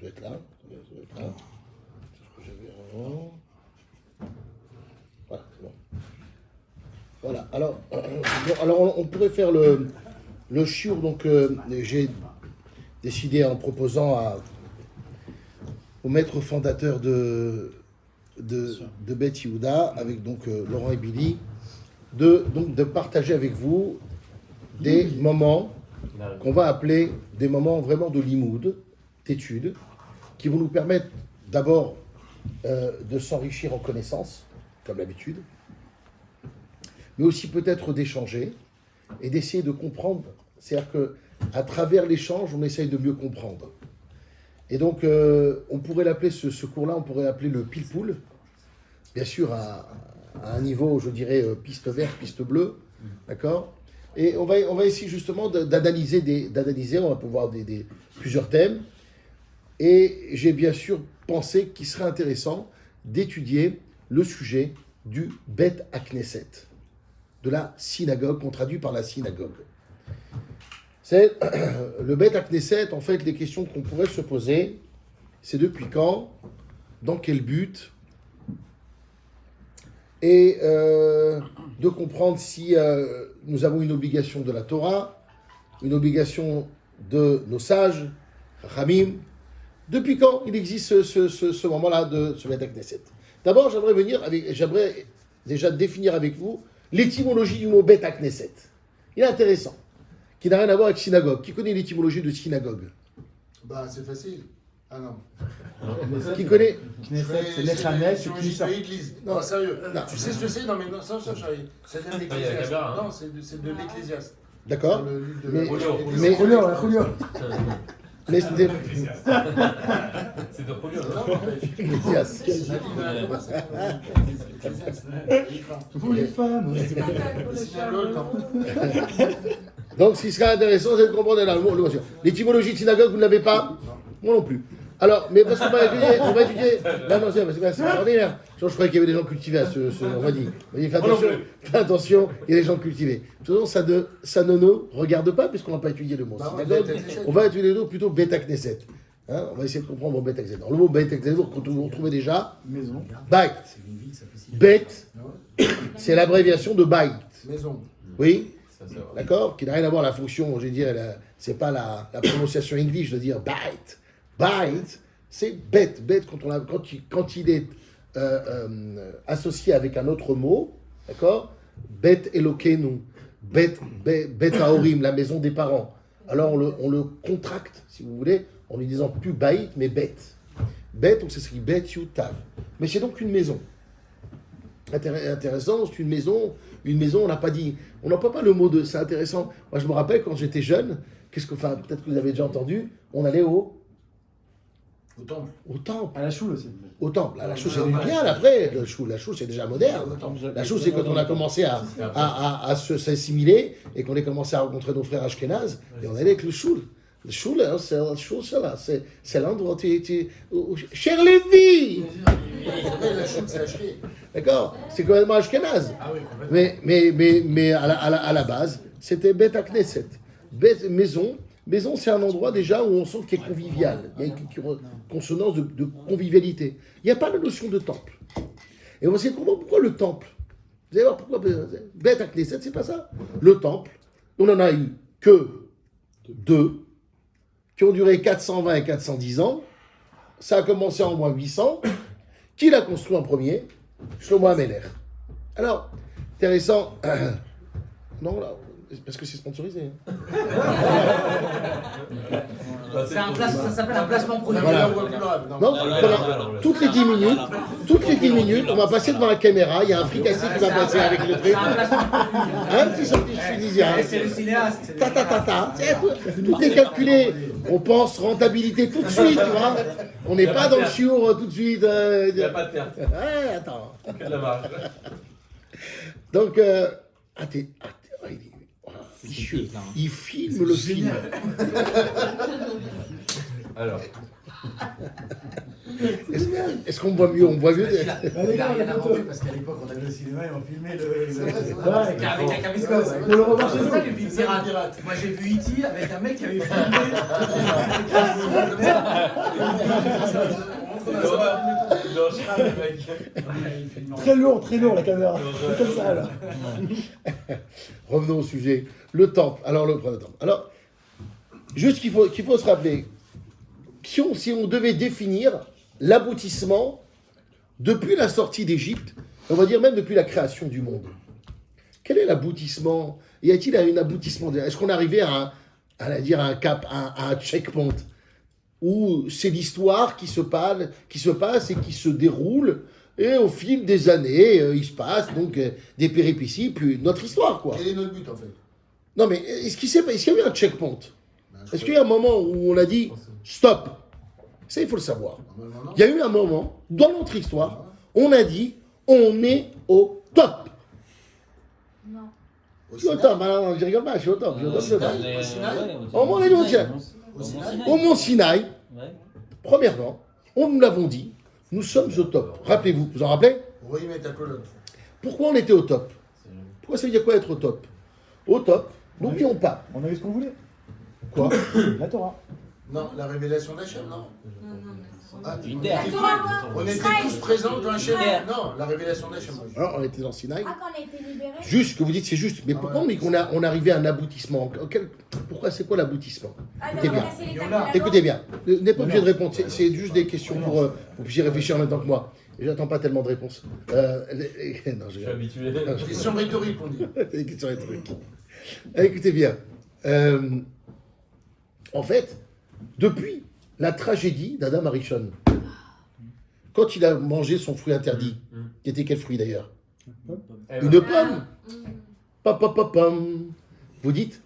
doit être là. Ça doit être là. C'est ce que j'avais avant. Voilà, c'est bon. Voilà, alors on pourrait faire le shiur, donc j'ai décidé en proposant au maître fondateur de Beth Yehuda, avec donc Laurent et Billy, de partager avec vous des moments qu'on va appeler des moments vraiment de limoud, d'études, qui vont nous permettre d'abord de s'enrichir en connaissances, comme d'habitude, mais aussi peut-être d'échanger et d'essayer de comprendre. C'est-à-dire qu'à travers l'échange, on essaye de mieux comprendre. Et donc, on pourrait l'appeler, ce cours-là, on pourrait l'appeler le pilpoul, bien sûr à un niveau, je dirais, piste verte, piste bleue, d'accord ? Et on va essayer justement d'analyser, on va pouvoir plusieurs thèmes. Et j'ai bien sûr pensé qu'il serait intéressant d'étudier le sujet du Bet HaKnesset, de la synagogue, qu'on traduit par la synagogue. C'est le Bet HaKnesset, en fait, les questions qu'on pourrait se poser, c'est depuis quand, dans quel but, et de comprendre si nous avons une obligation de la Torah, une obligation de nos sages, Ramim. Depuis quand il existe ce moment-là de ce Bet HaKnesset? D'abord, j'aimerais déjà définir avec vous l'étymologie du mot Bet HaKnesset. Il est intéressant, qui n'a rien à voir avec synagogue. Qui connaît l'étymologie de synagogue? Bah, c'est facile. Ah non. Qui connaît? Knesset, c'est l'Echanel, c'est qui ça? l'église. Non, sérieux. Tu sais ce que c'est? Non, mais non, ça, chérie. Ça vient de l'Ecclésiaste. Non, c'est de l'Ecclésiaste. D'accord. Julio. Mais c'était... C'est de Julio, Vous les femmes. Donc, ce qui serait intéressant, c'est de comprendre là, l'étymologie de synagogue, vous ne l'avez pas? Moi non plus. Alors, mais parce qu'on va étudier. Là, non, c'est extraordinaire. Je croyais qu'il y avait des gens cultivés à on va dire. Fais attention, il y a des gens cultivés. De toute façon, ça ne nous regarde pas, puisqu'on n'a pas étudié le mot synagogue. On va étudier le mot plutôt Bet HaKnesset. Hein, on va essayer de comprendre Bet HaKnesset. Dans le mot Bet HaKnesset, vous retrouvez déjà Maison. Bait. Bet, c'est l'abréviation de Bait. Maison. Oui, d'accord, qui n'a rien à voir la fonction, je veux dire, c'est pas la prononciation English, je veux dire Bait. Bait, c'est bête. Bête, quand il est associé avec un autre mot, d'accord, Bet Elokeinu, Bet Haorim, la maison des parents. Alors on le contracte, si vous voulez, en lui disant plus Bait, mais bête. Bête, donc c'est ce qui Bet Yutav. Mais c'est donc une maison. Intéressant, c'est une maison, on n'a pas dit, on n'emploie pas le mot de, c'est intéressant. Moi je me rappelle quand j'étais jeune, peut-être que vous avez déjà entendu, on allait au temple. À la choule aussi. Au temple. La choule, c'est venu bien après. La choule, c'est déjà moderne. La choule, c'est quand on a commencé à s'assimiler et qu'on a commencé à rencontrer nos frères ashkénazes et on allait avec le choule. Le choule, hein, c'est l'endroit où cher Lévi. La choule, c'est acheté. D'accord, c'est complètement ashkénaze. Ah oui, complètement. Mais à la base, c'était Bet HaKnesset. Maison, c'est un endroit déjà où on sent qu'il est convivial. Il y a une consonance de convivialité. Il n'y a pas la notion de temple. Et on va essayer de comprendre pourquoi le temple. Vous allez voir pourquoi Bet HaKnesset, c'est pas ça. Le temple, on n'en a eu que 2, qui ont duré 420 et 410 ans. Ça a commencé en moins 800. Qui l'a construit en premier? Shlomo HaMelech. Alors, intéressant. Non, là, parce que c'est sponsorisé. Ça s'appelle un placement produit. Voilà. Non, toutes les 10 minutes, on va passer devant la caméra. Il y a un fricassé qui va passer avec le truc. Un petit sorti tunisien. C'est le cinéaste. Tout est calculé. On pense rentabilité tout de suite, tu vois. On n'est pas dans le chiour tout de suite. Il n'y a pas de perte. Ouais, attends. Que de la marge. Donc, il filme le film. Alors, Est-ce qu'on voit mieux? On voit mieux. Il a rien inventé parce qu'à l'époque, on allait au cinéma et on filmait avec un caméscope. Pour le revoir chez C'est nous. ça les films pirates. Moi j'ai vu E.T. avec un mec qui avait filmé. Très lourd la caméra. C'est comme ça là. Revenons au sujet. Le temple. Alors, le temple. Alors, juste qu'il faut se rappeler, si on devait définir l'aboutissement depuis la sortie d'Égypte, on va dire même depuis la création du monde, quel est l'aboutissement? Y a-t-il un aboutissement? Est-ce qu'on est arrivé à un cap, à un checkpoint où c'est l'histoire qui se passe et qui se déroule, et au fil des années, il se passe donc des péripéties, puis notre histoire, quoi. Quel est notre but en fait? Non, mais est-ce qu'il y a eu un checkpoint? Est-ce qu'il y a un moment où on a dit stop? Ça, il faut le savoir. Il y a eu un moment dans notre histoire, on a dit on est au top. Non. Je suis au top, non, je rigole pas, je suis au top. Au Sinaï. Au Mont Sinaï. Au Sinaï. Au Mont Sinaï, premièrement, on nous l'avons dit, nous sommes au top. Rappelez-vous, vous en rappelez? On va y mettre ta colonne. Pourquoi on était au top? Pourquoi ça veut dire quoi être au top? Au top, n'oublions pas. On a eu ce qu'on voulait. Quoi? La Torah. Non, la révélation d'Hachem, non. Ah, on était Israël. tous présents quand Hachem. Non, la révélation d'Hachem. Alors, on était dans Sinaï. Ah, quand on a été libérés. Juste, ce que vous dites, c'est juste. Mais pourquoi on dit qu'on on arrivait à un aboutissement? Pourquoi, c'est quoi l'aboutissement? Ah, Écoutez bien. c'est l'étape de la loi. Écoutez bien. Vous n'êtes pas obligé de répondre. C'est juste des questions pour que vous puissiez réfléchir en même temps que moi. Et j'attends pas tellement de réponses. Non, je Je suis rigole. habitué. Question rhétorique, on dit. Des questions rhétoriques. Écoutez bien. En fait, depuis la tragédie d'Adam Arishon, quand il a mangé son fruit interdit, qui était quel fruit d'ailleurs? Une pomme. Pam. Vous dites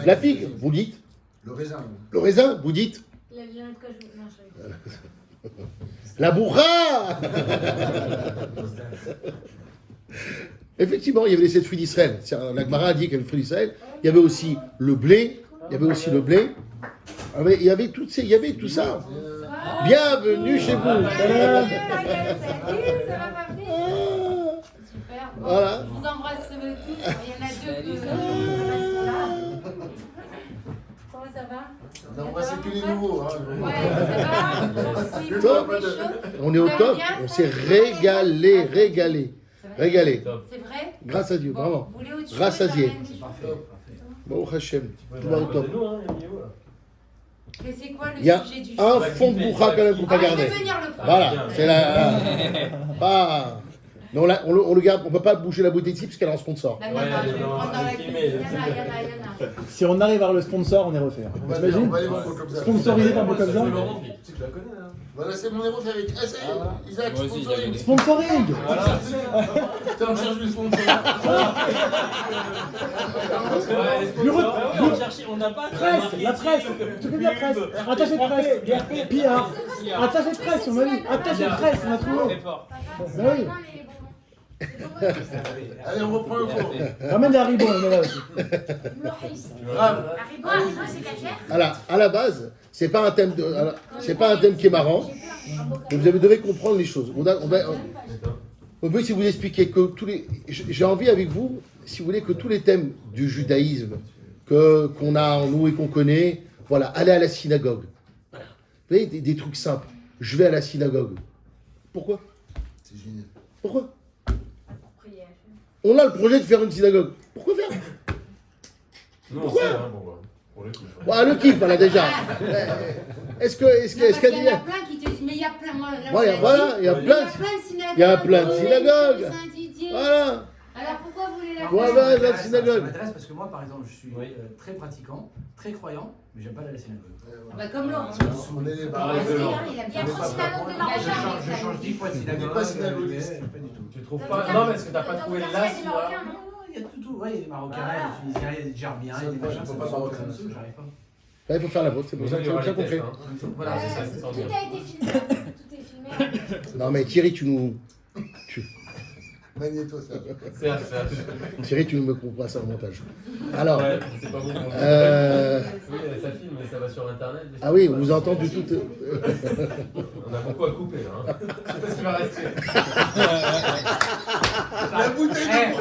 la figue, vous dites Le raisin. le raisin, vous dites La viande que je... Non, je rigole. la bourra. Effectivement, il y avait les 7 fruits d'Israël. La Gemara a dit qu'il y avait le fruit d'Israël. Il y avait aussi le blé. Il y avait tout ça. Bienvenue chez vous. Ça va pas venir. Super. Bon, Voilà. je vous embrasse tous. Il y en a deux qui sont là. Comment ça va? On a embrassé que les nouveaux. Hein. Ouais, ça va. Merci. Top. Vous êtes chaud? On est au top. On s'est régalé. C'est vrai? C'est vrai? Grâce à Dieu, Bon, vraiment. vous voulez autre chose? Rassasié. Parfait. Bon, Hachem, tout va au top. Mais c'est quoi le Il y a sujet du un jour? fond de bourra quand même qu'on peut Ah, je garder. vais venir le prendre. Voilà, c'est la. Pas. Mais on le garde, on peut pas bouger la bouteille ici parce qu'elle est en sponsor. Non, je vais le prendre dans la cuisine. Il y en a. Si on arrive à avoir le sponsor, on est refait. On va T'imagines? aller voir comme ça. Sponsorisé par Bocobza. Tu la connais, hein? Voilà, c'est mon héros avec. Ah, ça y est, Isaac, Moi aussi, je la connais. sponsoring. Sponsoring. Putain, on cherche du sponsor. On n'a pas Presse, la presse. Tu peux bien presse. Attaché de presse. Pillard. Attaché de presse, on a vu. Attaché de presse, on a trouvé. Papa, Bah oui. les bonbons. Allez, on reprend le cours. Ramène des haribots, on est là aussi. Grave. Haribo, c'est cachère. Alors, à la base, c'est pas un thème qui est marrant. Mais vous devez comprendre les choses. On veut si vous expliquer que j'ai envie avec vous, si vous voulez, que tous les thèmes du judaïsme qu'on a en nous et qu'on connaît, voilà, aller à la synagogue. Voilà. Vous voyez, des trucs simples. Je vais à la synagogue. Pourquoi? C'est génial. Pourquoi? On a le projet de faire une synagogue. Pourquoi faire? Pourquoi? Pour le coup. Ouais, le kiff, voilà, déjà. Est-ce Il y qu'elle en a plein qui te disent, mais il y a plein. Voilà, il y a plein de synagogues. il y a plein de synagogues. Saint-Didier. Voilà. Alors pourquoi vous voulez la Voilà, faire? la synagogue. Ça m'intéresse parce que moi, par exemple, je suis très pratiquant, très croyant, mais j'aime pas aller à la synagogue. Ah bah comme Laurent. On est les Ah, barres. c'est, hein, il a bien trop de synagogues de Marocains. Je change 10 fois de synagogue. pas synagoguiste. Pas du tout. Tu trouves pas? Non, mais est-ce que t'as pas trouvé la des Marocains, non? Il y a tout. Ouais, il y a des Marocains, il y a des Tunisiens, il y a des Germiens, il y a des machins. Faut Ça pas me marocain. saoule, j'arrive pas. Là, il faut faire la vôtre, c'est pour ça qu'on fait. Voilà, c'est ça. c'est Tout a été filmé. Tout est filmé. Non, mais Thierry, tu nous. Magnéto, ça. Serge. Thierry, tu ne me comprends ça au montage. Alors, Ouais, c'est pas bon. Oui, ça filme, mais ça va sur internet. ah oui, on vous entend du tout. On a beaucoup à couper là. Hein. Je sais pas ce qui va rester. La bouteille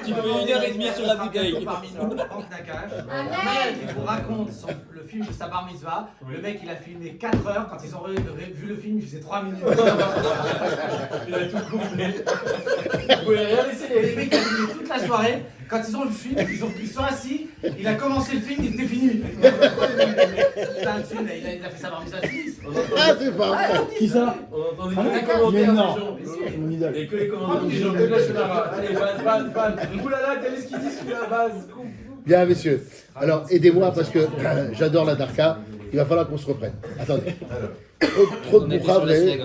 Tu fais 1h30 sur la bouteille. Parmi nous, Franck Nakache. Amen. Il vous raconte le film de sa bar mitzvah. Le mec, il a filmé 4 heures. Quand ils ont vu le film, il faisait 3 minutes. Il a tout coupé. Vous pouvez rien laisser Et les mecs, il a filmé toute la soirée. Quand ils ont vu le film, ils sont assis. Il a commencé le film, il était fini. Putain, le film, il a fait sa bar mitzvah. Ah, c'est pas vrai. Qui ça? On entendait Ah, que les d'accord. commentaires Mais non. des gens. C'est mon idole. Et que les commentaires des gens. Que la chenara. Allez, base. Oulala, quel est ce qu'il dit celui-là, base. Bien, messieurs. Alors, aidez-moi parce que j'adore la Darka. Il va falloir qu'on se reprenne. Attendez. Trop de bourra, vous avez.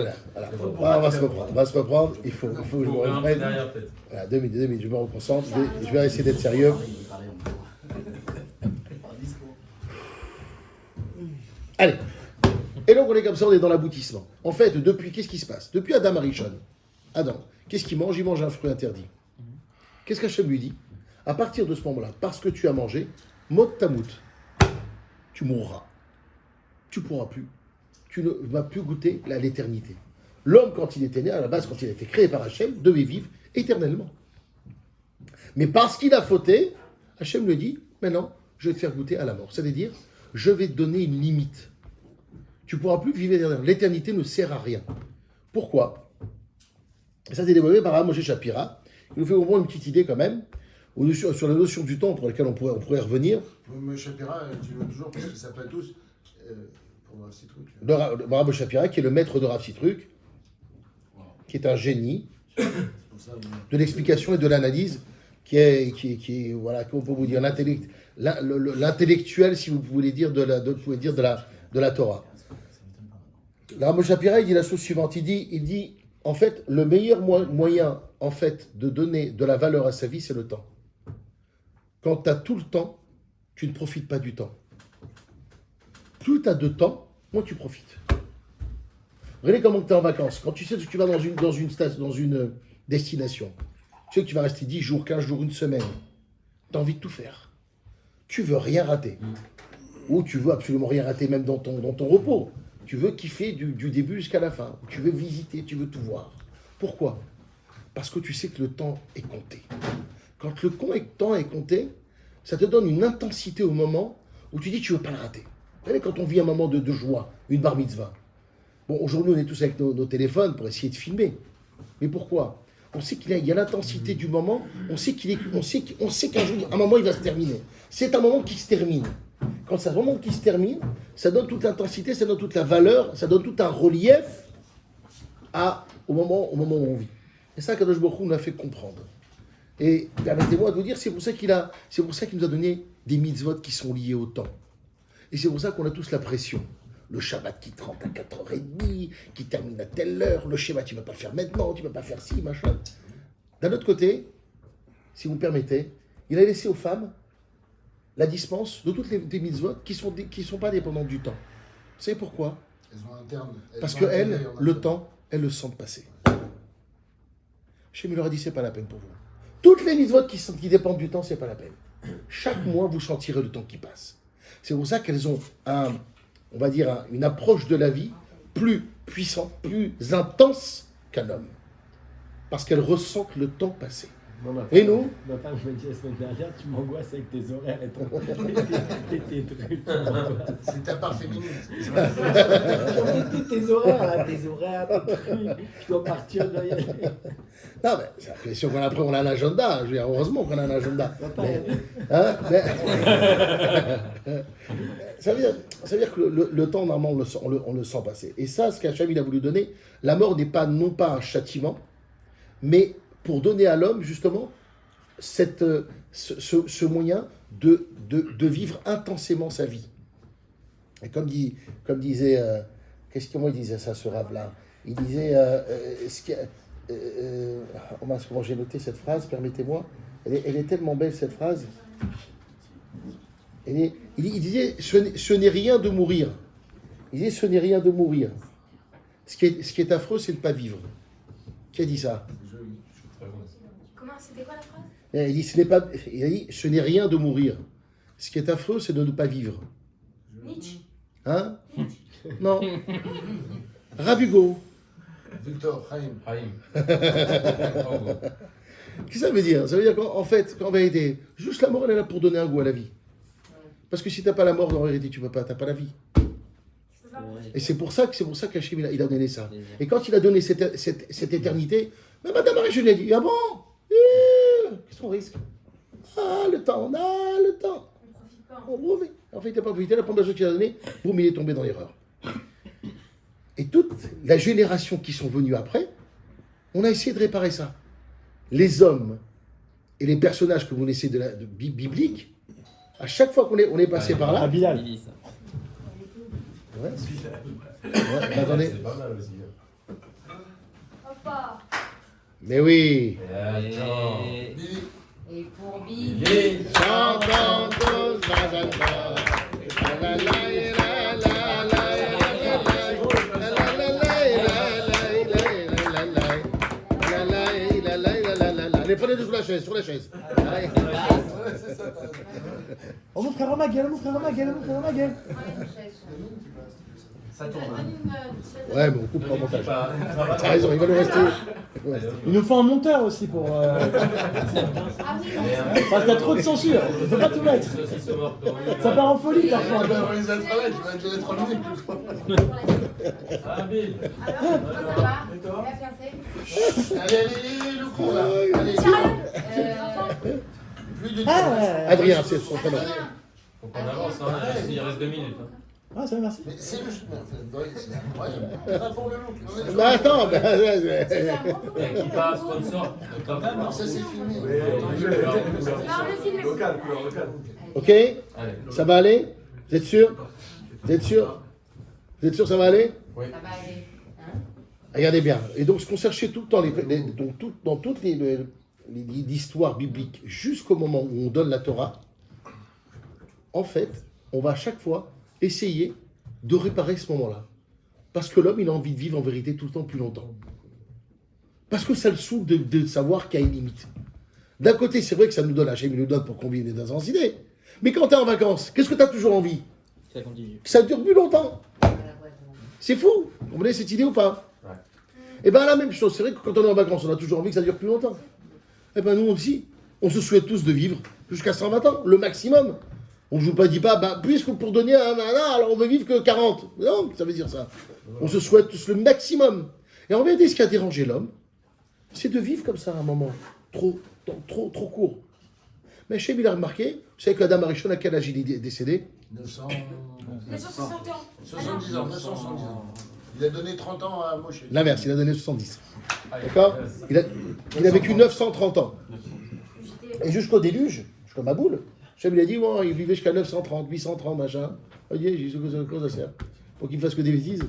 Voilà. On va se reprendre. Il faut que je me reprenne. Derrière, peut-être. Voilà, 2 minutes, je me reconcentre. Je vais essayer d'être sérieux. Allez. Et donc, on est comme ça, on est dans l'aboutissement. En fait, depuis, qu'est-ce qui se passe? Depuis Adam Arishon, Adam, qu'est-ce qu'il mange? Il mange un fruit interdit. Qu'est-ce qu'Hachem lui dit? À partir de ce moment-là, parce que tu as mangé, mot tamout, tu mourras. Tu pourras plus. Tu ne vas plus goûter l'éternité. L'homme, quand il était né, à la base, quand il a été créé par Hachem, devait vivre éternellement. Mais parce qu'il a fauté, Hachem lui dit, maintenant, je vais te faire goûter à la mort. C'est-à-dire, je vais te donner une limite. Tu ne pourras plus vivre éternellement. L'éternité ne sert à rien. Pourquoi? Ça, c'est développé par Moshe Shapira. Il nous fait comprendre une petite idée quand même, sur la notion du temps pour laquelle on pourrait revenir. M. Shapira, tu veux toujours, parce qu'ils s'appellent tous pour Rav Citruk. Le Rav Shapira, qui est le maître de Rav Citruk, qui est un génie de l'explication et de l'analyse, qui est voilà, comment on peut vous dire, l'intellectuel, si vous pouvez dire, de la Torah. Le Rav Shapira, il dit la chose suivante, il dit en fait, le meilleur moyen en fait, de donner de la valeur à sa vie, c'est le temps. Quand tu as tout le temps, tu ne profites pas du temps. Plus tu as de temps, moins tu profites. Regardez comment tu es en vacances. Quand tu sais que tu vas dans une destination, tu sais que tu vas rester 10 jours, 15 jours, une semaine, tu as envie de tout faire. Tu veux rien rater. Ou tu veux absolument rien rater même dans ton repos. Tu veux kiffer du début jusqu'à la fin. Tu veux visiter, tu veux tout voir. Pourquoi? Parce que tu sais que le temps est compté. Quand le temps est compté, ça te donne une intensité au moment où tu dis que tu ne veux pas le rater. Vous savez, quand on vit un moment de joie, une bar mitzvah. Bon, aujourd'hui, on est tous avec nos téléphones pour essayer de filmer. Mais pourquoi? On sait qu'il y a l'intensité du moment, on sait qu'un jour, un moment, il va se terminer. C'est un moment qui se termine. Quand c'est un moment qui se termine, ça donne toute l'intensité, ça donne toute la valeur, ça donne tout un relief au moment où on vit. Et ça, Kadosh Baruch Hu nous a fait comprendre. Et permettez-moi de vous dire, c'est pour ça qu'il nous a donné des mitzvot qui sont liés au temps. Et c'est pour ça qu'on a tous la pression. Le Shabbat qui te rentre à 4h30, qui termine à telle heure, le schéma, tu ne vas pas le faire maintenant, tu ne vas pas faire ci, machin. D'un autre côté, si vous me permettez, il a laissé aux femmes la dispense de toutes les mitzvot qui sont pas dépendantes du temps. Vous savez pourquoi? Elles ont un terme. Parce qu'elles, le temps, elles le sentent passer. Hachem, il leur a dit, c'est pas la peine pour vous. Toutes les mitzvot qui dépendent du temps, c'est pas la peine. Chaque mois, vous sentirez le temps qui passe. C'est pour ça qu'elles ont une approche de la vie plus puissante, plus intense qu'un homme. Parce qu'elles ressentent le temps passer. Bon, et nous? Ma femme me dit la semaine dernière, tu m'angoisses avec tes horaires et tes trucs. C'est ta part féminine. tes horaires, tes trucs. Je dois partir, je dois y aller. Non, mais c'est la question qu'on a pris, on a un agenda. Je veux dire, heureusement qu'on a un agenda. Ça veut dire que le temps, normalement, on le sent passer. Et ça, ce qu'Hachem il a voulu donner, la mort n'est pas non pas un châtiment, mais pour donner à l'homme, justement, ce moyen de vivre intensément sa vie. Et comme disait, comment il disait ça, ce rave-là? Il disait, comment j'ai noté cette phrase, permettez-moi, elle est tellement belle, cette phrase. Il disait, ce n'est rien de mourir. Il disait, ce n'est rien de mourir. Ce qui est affreux, c'est de ne pas vivre. Qui a dit ça? Comment, c'était quoi la phrase? Il dit, ce n'est rien de mourir. Ce qui est affreux, c'est de ne pas vivre. Nietzsche. Hein? Non. Rav Hugo. Victor, Chaim. Qu'est-ce que ça veut dire? Ça veut dire qu'en fait, qu'en vérité, juste la mort, elle est là pour donner un goût à la vie. Parce que si tu n'as pas la mort, en vérité, tu n'as pas la vie. Et c'est pour ça qu'Hachem, il a donné ça. Et quand il a donné cette éternité, ben, Madame Marie-Jo lui a dit, ah bon? Qu'est-ce qu'on risque? Le temps. On ne profite pas. En fait, il n'a pas profité, la première chose qu'il a donnée, boum, il est tombé dans l'erreur. Et toute la génération qui sont venus après, on a essayé de réparer ça. Les hommes et les personnages que vous connaissez bibliques, à chaque fois qu'on est passé par là... Bilal. Ouais. Attendez. C'est pas mal aussi. Hoppa. Mais oui. Et pour Billy. Chantons tous la la la la Allez, prenez sur la chaise, Allez. Oh mon frère Maguel, Ça tourne. Ouais, mais on coupera au montage. T'as raison, il va nous rester. Il nous faut un monteur aussi pour. Ah oui, Parce qu'il y a trop de censure, on peut pas tout mettre. Ça part en folie parfois. Alors, tu vas durer 3 minutes. Ah, Bill. alors, comment ça va? La fiancée? Allez, le cours là. Allez, plus de Adrien, c'est son prénom. Faut qu'on avance, hein. Il reste 2 minutes. Ah, ça va, merci. Mais c'est juste, c'est incroyable. Pas pour le look. Mais attends, Qui passe, sponsor. Ça c'est filmé. Non, le film. ok? Ça va aller? Vous êtes sûr? Ça va aller? Ça va aller. Hein? Regardez bien. Et donc, ce qu'on cherchait tout le temps, dans toutes l'histoire biblique, jusqu'au moment où on donne la Torah, en fait, on va à chaque fois essayer de réparer ce moment-là. Parce que l'homme, il a envie de vivre en vérité tout le temps plus longtemps. Parce que ça le saoule de savoir qu'il y a une limite. D'un côté, c'est vrai que ça nous donne, Hachem, il nous donne pour qu'on vive dans un idées. Mais quand tu es en vacances, qu'est-ce que tu as toujours envie? Ça continue. Que ça dure plus longtemps. C'est fou. Vous comprenez cette idée ou pas? Ouais. Et bien la même chose, c'est vrai que quand on est en vacances, on a toujours envie que ça dure plus longtemps. Et bien nous aussi, on se souhaite tous de vivre jusqu'à 120 ans, le maximum. On ne vous dit pas, puisque pour donner un alors on veut vivre que 40. Non, ça veut dire ça. On se souhaite tous le maximum. Et en vérité, ce qui a dérangé l'homme, c'est de vivre comme ça à un moment trop court. Mais Hachem, il a remarqué, vous savez qu'Adam Arishon, à quel âge il est décédé? 960 ans. 70 ans, 970 ans. Il a donné 30 ans à Moshe. L'inverse, il a donné 70. D'accord? Il a vécu 930 ans. Et jusqu'au déluge, jusqu'à Maboul, Hachem il a dit, bon, il vivait jusqu'à 930, 830, machin. Vous voyez, j'ai dit, quoi ça sert? Pour qu'il fasse que des bêtises.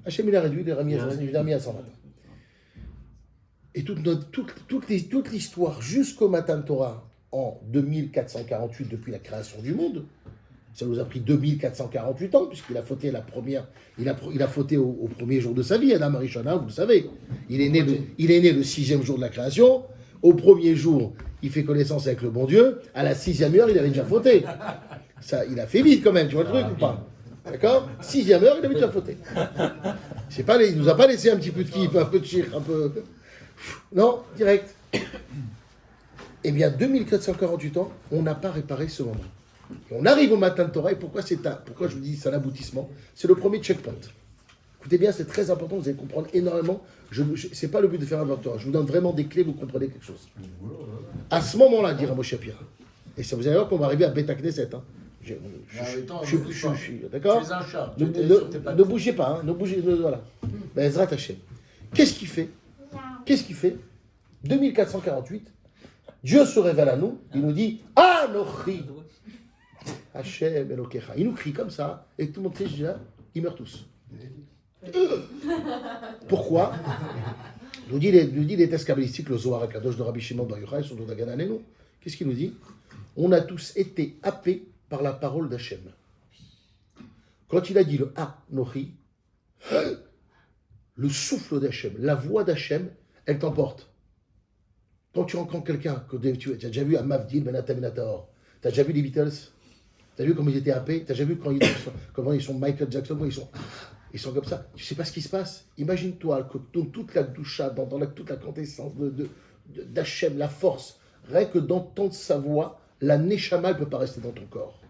Hachem il a réduit, il l'a mis à 120. Et toute l'histoire jusqu'au Matan Torah en 2448 depuis la création du monde, ça nous a pris 2448 ans, puisqu'il a fauté il a fauté au premier jour de sa vie, Adam Arishona, vous le savez. Il est né le 6e jour de la création. Au premier jour, il fait connaissance avec le bon Dieu. À la 6e heure, il avait déjà fauté. Ça, il a fait vite quand même, tu vois le truc ou pas? D'accord? 6e heure, il avait déjà fauté. Il nous a pas laissé un petit peu de kiff, un peu de chir, un peu... Non, direct. Eh bien, 2448 ans, on n'a pas réparé ce moment. Et on arrive au matin de Torah, et pourquoi je vous dis c'est un aboutissement? C'est le premier checkpoint. Écoutez bien, c'est très important, vous allez comprendre énormément. C'est pas le but de faire un doctorat. Je vous donne vraiment des clés, vous comprenez quelque chose. À ce moment-là, dira Moshe Pira, et ça vous allez voir qu'on va arriver à Beth Knesset. D'accord? Ne bougez pas, voilà. Ben, Ezrat Hashem. Qu'est-ce qu'il fait? 2448, Dieu se révèle à nous, il nous dit Anochi Hashem Elokecha. Il nous crie comme ça, et tout le monde sait, ils meurent tous. Pourquoi? Nous dit les tests kabbalistiques, le Zohar HaKadosh de Rabbi Shimon Bar Yochai, sur le Dagan Alenu. Qu'est-ce qu'il nous dit? On a tous été happés par la parole d'Hachem. Quand il a dit le Anochi, le souffle d'Hachem, la voix d'Hachem, elle t'emporte. Quand tu rencontres quelqu'un, tu as déjà vu Amavdil Benata Benataor, tu as déjà vu les Beatles, tu as vu comment ils étaient happés, tu as déjà vu comment ils sont Michael Jackson, comment ils sont comme ça. Tu sais pas ce qui se passe. Imagine-toi que dans toute la doucha, dans toute la quintessence d'Hachem, la force, rien que d'entendre sa voix, la neshama, elle ne peut pas rester dans ton corps.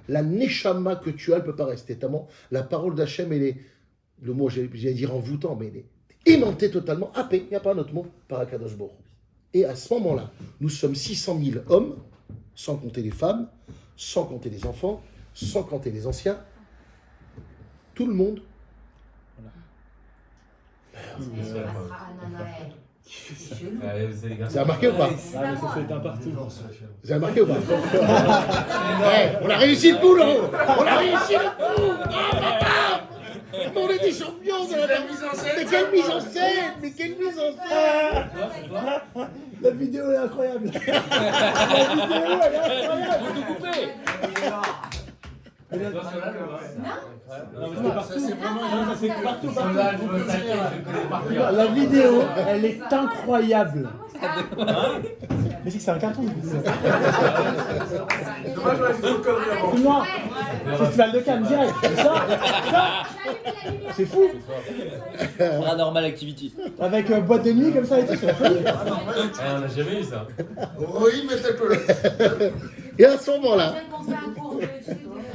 La neshama que tu as, elle ne peut pas rester. Tellement la parole d'Hachem, elle est, le mot, j'allais dire envoûtant, mais elle est aimantée totalement, happée, il n'y a pas un autre mot, par Akadosh Baruch Hu. Et à ce moment-là, nous sommes 600 000 hommes, sans compter les femmes, sans compter les enfants, sans compter les anciens. Tout le monde. Ça a marqué ou pas? Ah, mais ça fait un partout. Vous avez marqué ou pas? On a réussi le coup, là. On a réussi le coup. On est des champions de la mise en scène. Mais quelle mise en scène! Mais quelle mise en scène! La vidéo est incroyable. La vidéo elle est incroyable. Faut tout couper. Non, mais c'était partout. Ça, c'est partout. La vidéo, elle est incroyable. Mais c'est que c'est un carton. Tout noir. Festival de Cannes direct. Ça, c'est fou. Paranormal Activity. Avec boîte de nuit comme ça et tout, c'est la folie. On n'a jamais eu ça. Oui, mais c'est peu. Et à ce moment-là,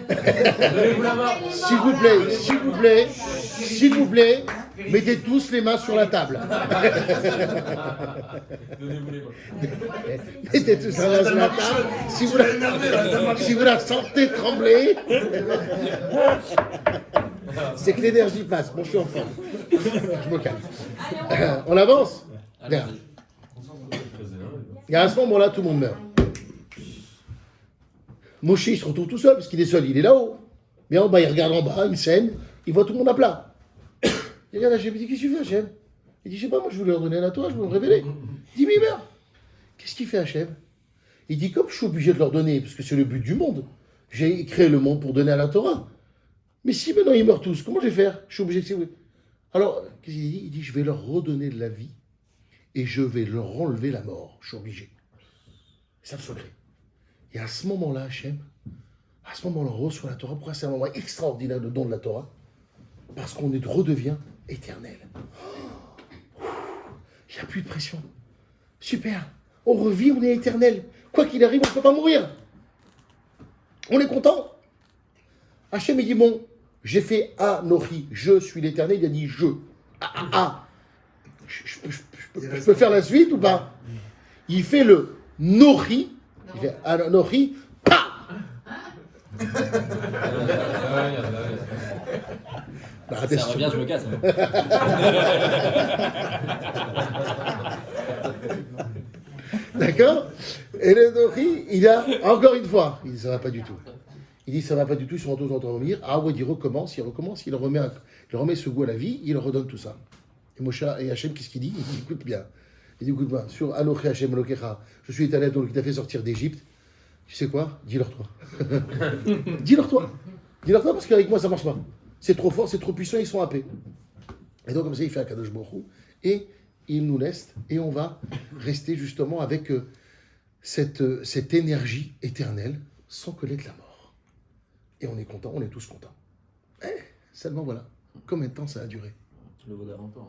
Donnez-vous la main. s'il vous plaît, mettez tous les mains sur la table. Donnez-vous les mains. Mettez tous les mains sur la table. Si vous la sentez trembler, c'est que l'énergie passe. Bon, je suis en forme. Je me calme. On avance. Regarde. Et à ce moment-là, tout le monde meurt. Moshe, il se retrouve tout seul, parce qu'il est seul, il est là-haut. Mais en bas, il regarde en bas, une scène, il voit tout le monde à plat. Il regarde Hachem, il dit, qu'est-ce que tu fais, Hachem? Il dit, je sais pas, moi je voulais leur donner à toi, je voulais me révéler. Il dit, mais il meurt. Qu'est-ce qu'il fait, Hachem? Il dit, comme je suis obligé de leur donner, parce que c'est le but du monde, j'ai créé le monde pour donner à la Torah. Mais si maintenant ils meurent tous, comment je vais faire? Je suis obligé de... Alors, qu'est-ce qu'il dit? Il dit, je vais leur redonner de la vie, et je vais leur enlever la mort. Je suis obligé. C'est le secret. Et à ce moment-là, Hachem, à ce moment-là, on reçoit la Torah. Pourquoi c'est un moment extraordinaire de don de la Torah? Parce qu'on redevient éternel. Il n'y a plus de pression. Super. On revit, on est éternel. Quoi qu'il arrive, on ne peut pas mourir. On est content. Hachem, il dit, bon, j'ai fait Anochi, je suis l'éternel. Il a dit, je. Je peux faire la suite ou pas? Il fait le Nochi. Il fait Anochi, Ça revient, je me casse. D'accord? Et le Nochi, il a, encore une fois, il dit ça va pas du tout. Il dit ça va pas du tout, ils sont tous en train de dormir. Ah ouais, il recommence, il remet ce goût à la vie, il redonne tout ça. Et Moshe et Hachem, qu'est-ce qu'il dit? Il dit, écoute bien. Il dit, écoute-moi, sur Anochi Hachem Elokecha, je suis éternel, donc il t'a fait sortir d'Égypte. Tu sais quoi? Dis-leur toi. Dis-leur toi. Dis-leur toi parce qu'avec moi ça marche pas. C'est trop fort, c'est trop puissant, ils sont happés. Et donc comme ça il fait un Kadosh Baruch Hu et il nous laisse et on va rester justement avec cette énergie éternelle sans connaître la mort. Et on est content, on est tous contents. Seulement voilà, combien de temps ça a duré? Le vaudra un peu.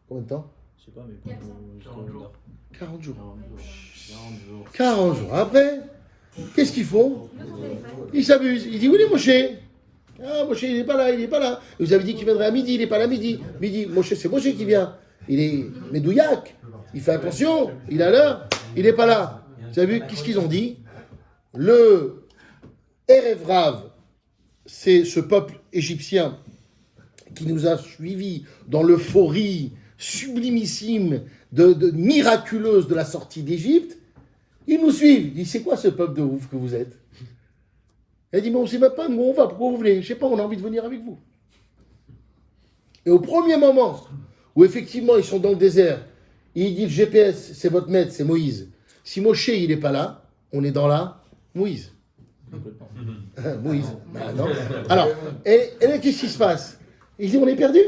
Combien de temps? Je sais pas, mais 40 jours. 40 jours. 40 jours après, qu'est-ce qu'ils font? Ils s'amusent. Il dit, où est Moshe? Ah, Moshe, il n'est pas là, il n'est pas là. Vous avez dit qu'il viendrait à midi, il n'est pas là à midi. Midi, Moshe, c'est Moshe qui vient. Il est médouillac, il fait attention, il a l'heure, il n'est pas là. Vous avez vu, qu'est-ce qu'ils ont dit? Le Erev Rav, c'est ce peuple égyptien qui nous a suivis dans l'euphorie sublimissime, miraculeuse de la sortie d'Égypte. Ils nous suivent. Ils disent, c'est quoi ce peuple de ouf que vous êtes? Elle dit, mais on ne sait même pas où on va, pourquoi vous venez? Je ne sais pas, on a envie de venir avec vous. Et au premier moment où effectivement ils sont dans le désert, il dit, le GPS, c'est votre maître, c'est Moïse. Si Moshe, il n'est pas là, on est dans la Moïse. Moïse. Ben non. Alors, et là, qu'est-ce qui se passe? Il dit, on est perdu.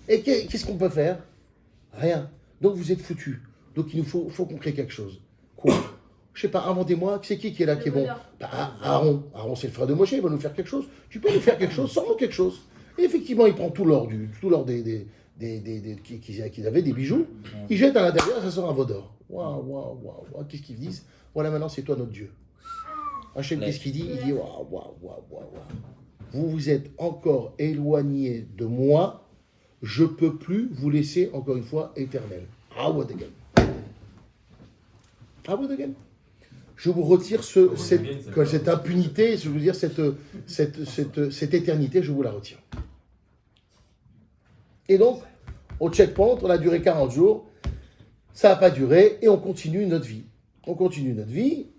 Et qu'est-ce qu'on peut faire? Rien. Donc vous êtes foutus. Donc il nous faut qu'on crée quelque chose. Quoi? Je sais pas, inventez-moi, c'est qui est là qui est bon? Bah, Aaron. Aaron, c'est le frère de Moshe, il va nous faire quelque chose. Tu peux nous faire quelque chose, sors-nous quelque chose. Et effectivement, il prend tout l'or qu'ils avaient, des bijoux, il jette à l'intérieur, ça sort un veau d'or. Waouh, qu'est-ce qu'ils disent? Voilà, maintenant c'est toi notre Dieu. Hachem, qu'est-ce qu'il dit? Il dit waouh. Vous êtes encore éloigné de moi, je ne peux plus vous laisser encore une fois éternel. Je vous retire cette impunité, je veux dire cette éternité, je vous la retire. Et donc, au checkpoint, on a duré 40 jours, ça n'a pas duré, et on continue notre vie.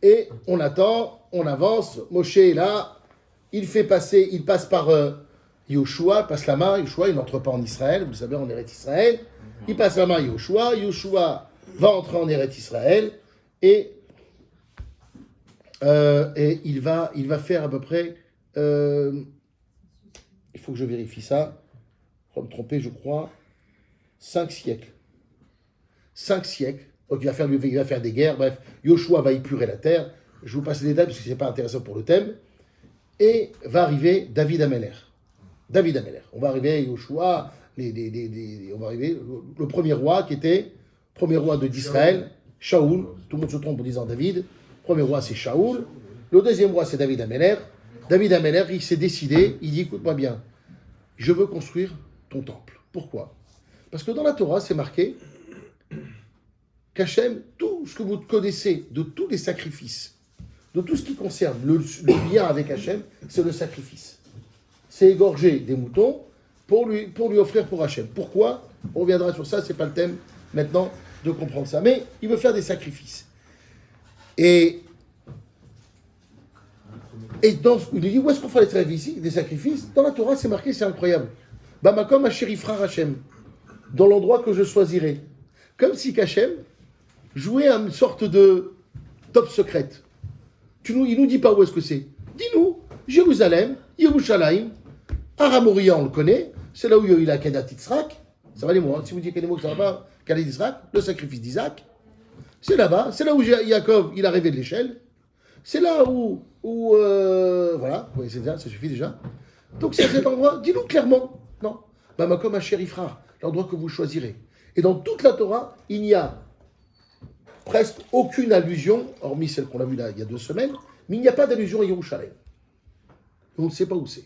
Et on attend, on avance, Moshe est là, il passe par Yoshua, il passe la main, Yoshua, il n'entre pas en Israël, vous le savez, en Eretz Israël, il passe la main à Yoshua va entrer en Eretz Israël, et il va faire à peu près, il faut que je vérifie ça, je vais me tromper, je crois, 5 siècles. 5 siècles. Donc il va faire des guerres, bref. Yoshua va épurer la terre. Je vous passe les détails parce que ce n'est pas intéressant pour le thème. Et va arriver David Ameller. On va arriver Yoshua, on va arriver le premier roi d'Israël, Shaoul. Tout le monde se trompe en disant David. Le premier roi, c'est Shaoul. Le deuxième roi, c'est David Ameller. David Ameller, il s'est décidé, il dit, écoute-moi bien, je veux construire ton temple. Pourquoi? Parce que dans la Torah, c'est marqué qu'Hachem, tout ce que vous connaissez de tous les sacrifices, de tout ce qui concerne le lien avec Hachem, c'est le sacrifice. C'est égorger des moutons pour lui offrir pour Hachem. Pourquoi? On reviendra sur ça, c'est pas le thème maintenant de comprendre ça. Mais il veut faire des sacrifices. Et il dit, où est-ce qu'on fait des sacrifices? Dans la Torah, c'est marqué, c'est incroyable. Bamakom Asherifra Hachem, dans l'endroit que je choisirai. Comme si Hachem jouait à une sorte de top secrète. Il nous dit pas où est-ce que c'est. Dis-nous, Jérusalem, Yerushalayim, Aramoria, on le connaît, c'est là où il y a eu Kedat Yitzhak. Ça va les mots, si vous dites qu'il y a des mots que ça va pas, Kedat Yitzhak, le sacrifice d'Isaac. C'est là-bas, c'est là où Yaakov, il a rêvé de l'échelle. C'est là où voilà, oui, c'est ça suffit déjà. Donc c'est à cet endroit, dis-nous clairement. Non, Bamakom Asherifra, l'endroit que vous choisirez. Et dans toute la Torah, il n'y a presque aucune allusion, hormis celle qu'on a vue là il y a 2 semaines, mais il n'y a pas d'allusion à Yerushalayim. On ne sait pas où c'est.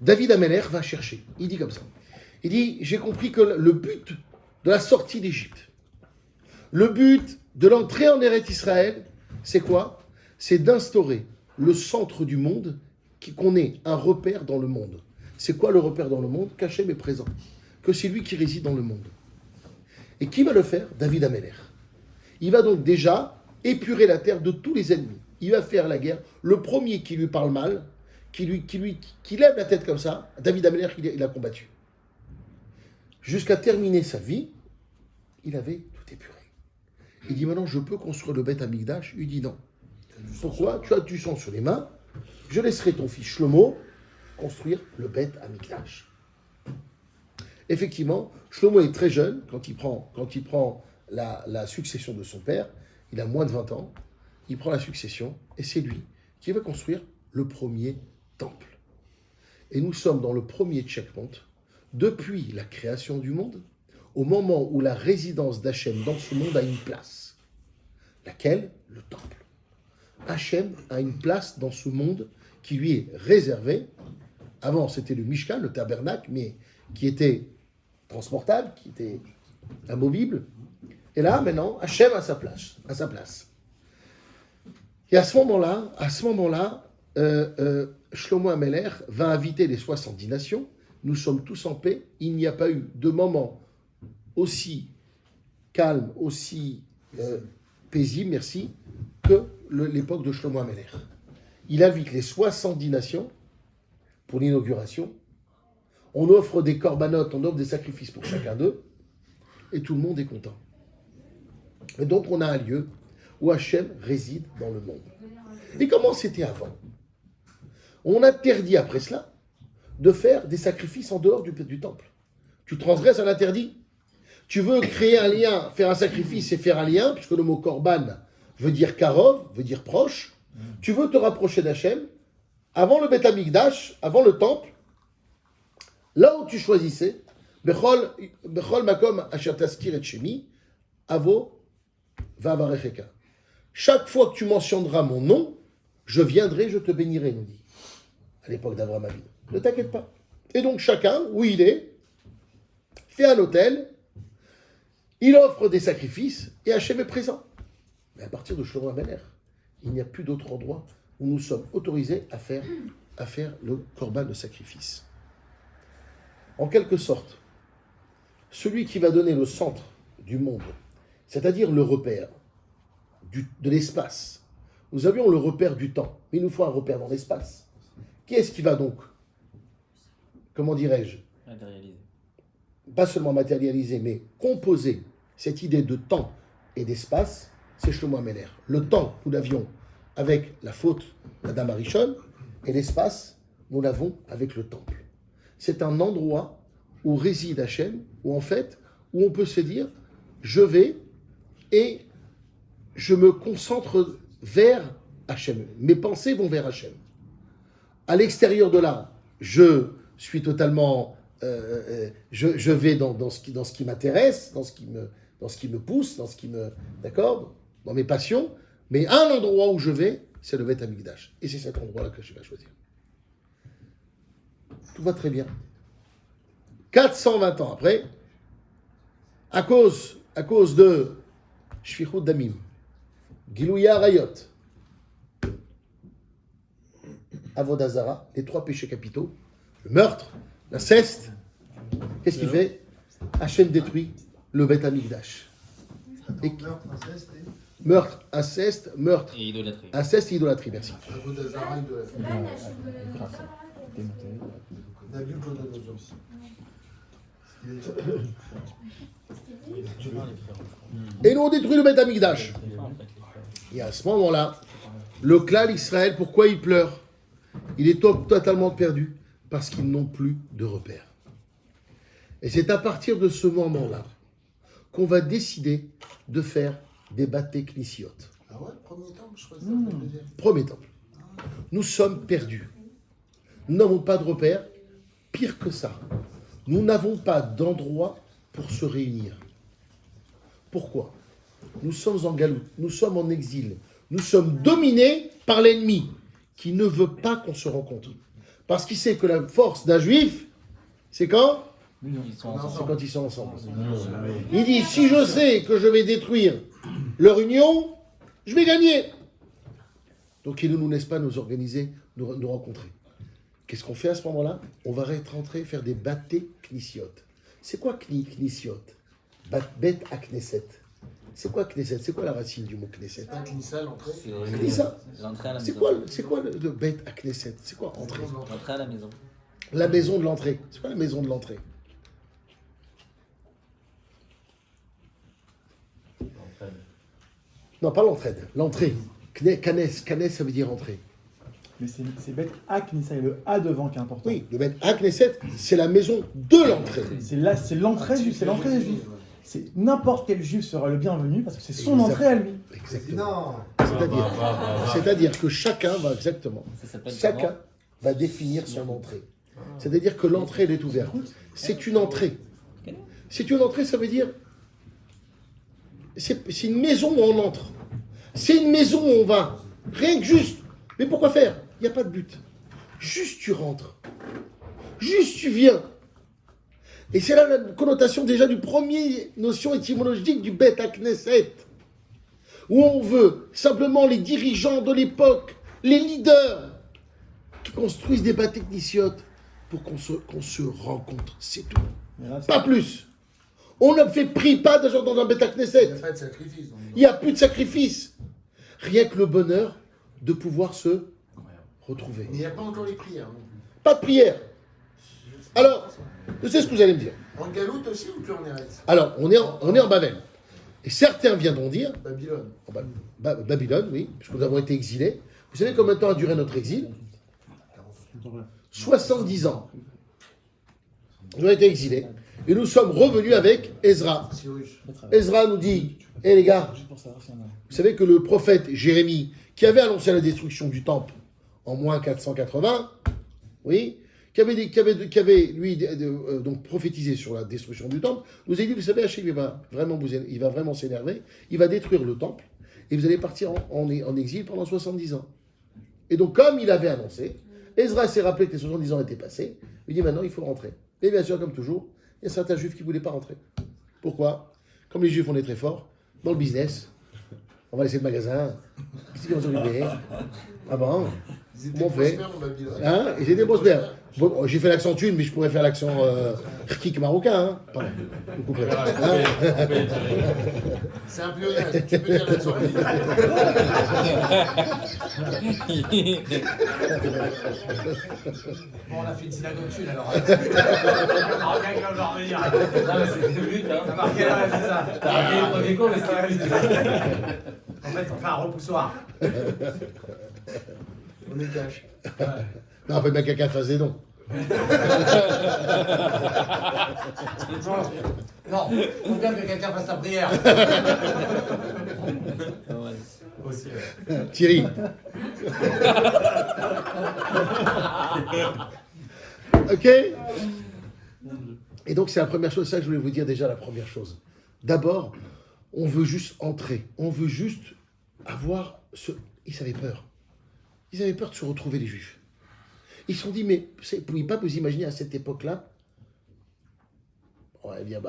David Ameller va chercher. Il dit comme ça. Il dit, j'ai compris que le but de la sortie d'Égypte, le but de l'entrée en Eretz Israël, c'est quoi? C'est d'instaurer le centre du monde, qu'on ait un repère dans le monde. C'est quoi le repère dans le monde? Qu'Hachem est présent. Que c'est lui qui réside dans le monde. Et qui va le faire? David Ameller. Il va donc déjà épurer la terre de tous les ennemis. Il va faire la guerre. Le premier qui lui parle mal, qui lève la tête comme ça, David Ameller, il a combattu. Jusqu'à terminer sa vie, il avait tout épuré. Il dit maintenant, je peux construire le Beth Amikdash. Il dit non. Pourquoi? Tu as du sang sur les mains. Je laisserai ton fils Shlomo construire le Beth Amikdash. Effectivement, Shlomo est très jeune quand il prend la succession de son père. Il a moins de 20 ans. Il prend la succession et c'est lui qui va construire le premier temple. Et nous sommes dans le premier checkpoint depuis la création du monde, au moment où la résidence d'Hachem dans ce monde a une place. Laquelle? Le temple. Hachem a une place dans ce monde qui lui est réservée. Avant, c'était le Mishkan, le tabernacle, mais qui était transportable, qui était amovible. Et là, maintenant, Hachem a sa place. Et à ce moment-là, Shlomo Ameller va inviter les 70 nations. Nous sommes tous en paix. Il n'y a pas eu de moment aussi calme, aussi paisible, merci, que l'époque de Shlomo Ameller. Il invite les 70 nations pour l'inauguration. On offre des corbanotes, on offre des sacrifices pour chacun d'eux, et tout le monde est content. Et donc on a un lieu où Hachem réside dans le monde. Et comment c'était avant? On interdit après cela de faire des sacrifices en dehors du temple. Tu transgresses un interdit. Tu veux créer un lien, faire un sacrifice et faire un lien, puisque le mot korban veut dire karov, veut dire proche. Tu veux te rapprocher d'Hachem, avant le Beth Amikdash, avant le temple, là où tu choisissais, Bechol makom asher taskir et shemi, avo vavarecheka. Chaque fois que tu mentionneras mon nom, je viendrai, je te bénirai, nous dit, à l'époque d'Abraham Avinu. Ne t'inquiète pas. Et donc chacun, où il est, fait un autel, il offre des sacrifices, et Hachem est présent. Mais à partir de Shlomo HaMelech, il n'y a plus d'autre endroit où nous sommes autorisés à faire le korban de sacrifice. En quelque sorte, celui qui va donner le centre du monde, c'est-à-dire le repère de l'espace. Nous avions le repère du temps, mais il nous faut un repère dans l'espace. Qui est-ce qui va donc, comment dirais-je, Matérialisé. pas seulement matérialiser, mais composer cette idée de temps et d'espace? C'est Shlomo HaMelech. Le temps, nous l'avions avec la faute d'Adam Arishon, et l'espace, nous l'avons avec le temple. C'est un endroit où réside Hachem, où en fait, où on peut se dire, je vais et je me concentre vers Hachem. Mes pensées vont vers Hachem. À l'extérieur de là, je suis totalement, je vais dans ce qui m'intéresse, dans ce qui me pousse, dans ce qui me, d'accord, dans mes passions. Mais un endroit où je vais, c'est le Beth Amikdash. Et c'est cet endroit-là que je vais choisir. Tout va très bien. 420 ans après, à cause de Shfichut Damim, Gilouya Rayot, Avodah Zara, les 3 péchés capitaux, le meurtre, l'inceste, qu'est-ce qu'il fait? Hachem détruit le Beth Amikdash. Et meurtre, inceste, meurtre, Et idolâtrie. inceste et idolâtrie, merci. Et nous on détruit le Beth Amikdash. Et à ce moment-là, le clan Israël, pourquoi il pleure? Il est totalement perdu parce qu'ils n'ont plus de repères. Et c'est à partir de ce moment-là qu'on va décider de faire des bâtés knisiyot. Ah ouais, premier temple, je crois que c'est le deuxième. Premier temple. Nous sommes perdus. Nous n'avons pas de repères. Pire que ça, nous n'avons pas d'endroit pour se réunir. Pourquoi? Nous sommes en galoute, nous sommes en exil, nous sommes dominés par l'ennemi qui ne veut pas qu'on se rencontre. Parce qu'il sait que la force d'un juif, c'est quand? Ils sont ensemble. C'est quand ils sont ensemble. Il dit, si je sais que je vais détruire leur union, je vais gagner. Donc il ne nous laisse pas nous organiser, nous rencontrer. Qu'est-ce qu'on fait à ce moment-là? On va rentrer faire des bâtés knisiyot. C'est quoi knisiyot? Bet à Knesset. C'est quoi Knesset? C'est quoi la racine du mot Knesset? Knissa, l'entrée. Knissa. L'entrée à la C'est maison. quoi le Bet à Knesset? C'est quoi entrée? L'entrée à la maison. La maison de l'entrée. C'est quoi la maison de l'entrée? Non, pas l'entrée. L'entrée. Kanes, ça veut dire entrée. Mais c'est bête à Knissa et le A devant qui est important. Oui, le Bet à Knesset, c'est la maison de l'entrée. C'est l'entrée des juifs. C'est n'importe quel juif sera le bienvenu parce que c'est son entrée à lui. Exactement. C'est-à-dire que chacun va exactement. Ça s'appelle Chacun va définir son entrée. C'est-à-dire que l'entrée, elle est ouverte. C'est une entrée. C'est une entrée, ça veut dire... C'est une maison où on entre. C'est une maison où on va. Rien que juste. Mais pourquoi faire? Il n'y a pas de but. Juste tu rentres. Juste tu viens. Et c'est là la connotation déjà du premier notion étymologique du Bet à Knesset. Où on veut simplement les dirigeants de l'époque, les leaders, qui construisent des bâtés knisiyot pour qu'on se rencontre. C'est tout. Pas plus. On ne fait pris pas de gens dans un Bet à Il Knesset. n'y a pas de sacrifice. donc. Il n'y a plus de sacrifice. Rien que le bonheur de pouvoir se retrouver. Mais il n'y a pas encore les prières non plus. Pas de prière. Alors, je sais ce que vous allez me dire. En galoute aussi ou que en Eretz? Alors, on est en Babel. Et certains viendront dire, Babylone. en Babylone, oui, puisque nous avons été exilés. Vous savez combien de temps a duré notre exil? 70 ans. Nous avons été exilés. Et nous sommes revenus avec Ezra. Ezra nous dit, hé les gars, vous savez que le prophète Jérémie, qui avait annoncé la destruction du temple en moins 480, oui, qui avait lui, donc prophétisé sur la destruction du temple, nous a dit, vous savez, Hachem, il va vraiment s'énerver, il va détruire le temple, et vous allez partir en exil pendant 70 ans. Et donc, comme il avait annoncé, Ezra s'est rappelé que les 70 ans étaient passés, il dit, maintenant, il faut rentrer. Et bien sûr, comme toujours, il y a certains juifs qui ne voulaient pas rentrer. Pourquoi? Comme les juifs, on est très forts, dans le business, on va laisser le magasin, qu'est-ce qu'ils vont s'occuper? Ah bon? Comment on fait? Hein? Ils étaient prospères. Bon, j'ai fait l'accent thune, mais je pourrais faire l'accent rkik marocain. Hein? Pardon. Vous couperez. Hein? C'est un pluriel, tu peux dire l'accent. Bon, on a fait une synagogue thune alors. Ah, quelqu'un va revenir. Non, mais c'était le but, hein. T'as marqué là, c'est ça. T'as marqué le premier cours, mais c'était En fait, on fait un repoussoir. On est cash. Non, on fait bien quelqu'un fasse des dons. Non, faut bien que quelqu'un fasse la prière. Aussi, ouais. Thierry. Ok? Et donc, c'est la première chose, ça que je voulais vous dire déjà, la première chose. D'abord, on veut juste entrer. On veut juste avoir ce... Ils avaient peur. Ils avaient peur de se retrouver, les Juifs. Ils se sont dit, mais vous ne pouvez pas vous imaginer à cette époque-là. On va dire,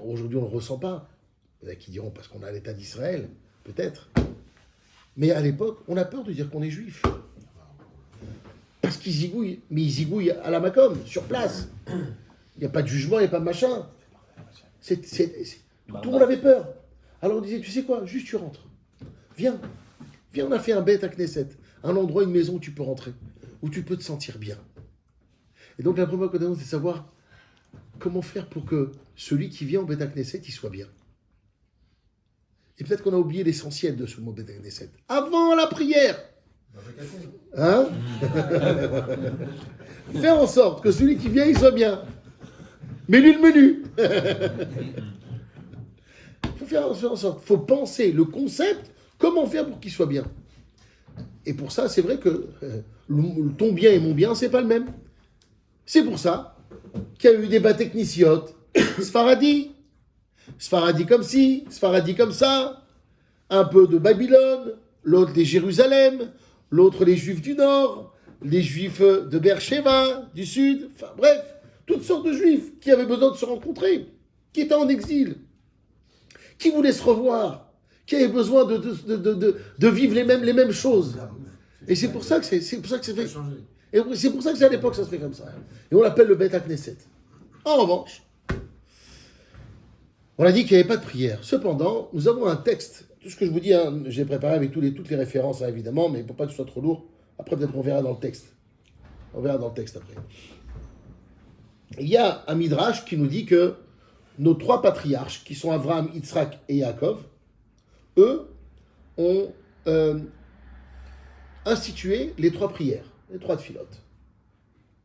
aujourd'hui, on ne le ressent pas. Il y en a qui diront, parce qu'on a l'État d'Israël, peut-être. Mais à l'époque, on a peur de dire qu'on est juif. Parce qu'ils zigouillent, mais ils zigouillent à la Macom, sur place. Il n'y a pas de jugement, il n'y a pas de machin. Tout le monde avait peur. Alors on disait, tu sais quoi, juste tu rentres. Viens, on a fait un bête à Knesset. Un endroit, une maison où tu peux rentrer, où tu peux te sentir bien. Et donc la première chose, c'est de savoir comment faire pour que celui qui vient au Beth Knesset, il soit bien. Et peut-être qu'on a oublié l'essentiel de ce mot Beth Knesset. Avant la prière, hein? Faire en sorte que celui qui vient, il soit bien. Mets-lui le menu. Il faut faire en sorte, il faut penser le concept, comment faire pour qu'il soit bien. Et pour ça, c'est vrai que ton bien et mon bien, c'est pas le même. C'est pour ça qu'il y a eu des bateknissiotes, Sfaradi comme ci, Sfaradi comme ça, un peu de Babylone, l'autre les Jérusalem, l'autre les Juifs du Nord, les Juifs de Beersheba, du Sud, enfin bref, toutes sortes de Juifs qui avaient besoin de se rencontrer, qui étaient en exil, qui voulaient se revoir, qui avaient besoin de vivre les mêmes choses. Et c'est pour ça que c'est fait. Et c'est pour ça que c'est à l'époque ça se fait comme ça. Et on l'appelle le Beth Knesset. En revanche, on a dit qu'il n'y avait pas de prière. Cependant, nous avons un texte. Tout ce que je vous dis, hein, j'ai préparé avec toutes les références, hein, évidemment, mais pour pas que ce soit trop lourd. Après, peut-être qu'on verra dans le texte. On verra dans le texte après. Il y a un Midrash qui nous dit que nos trois patriarches, qui sont Abraham, Yitzhak et Yaakov, eux, ont institué les trois prières, les trois tfilotes.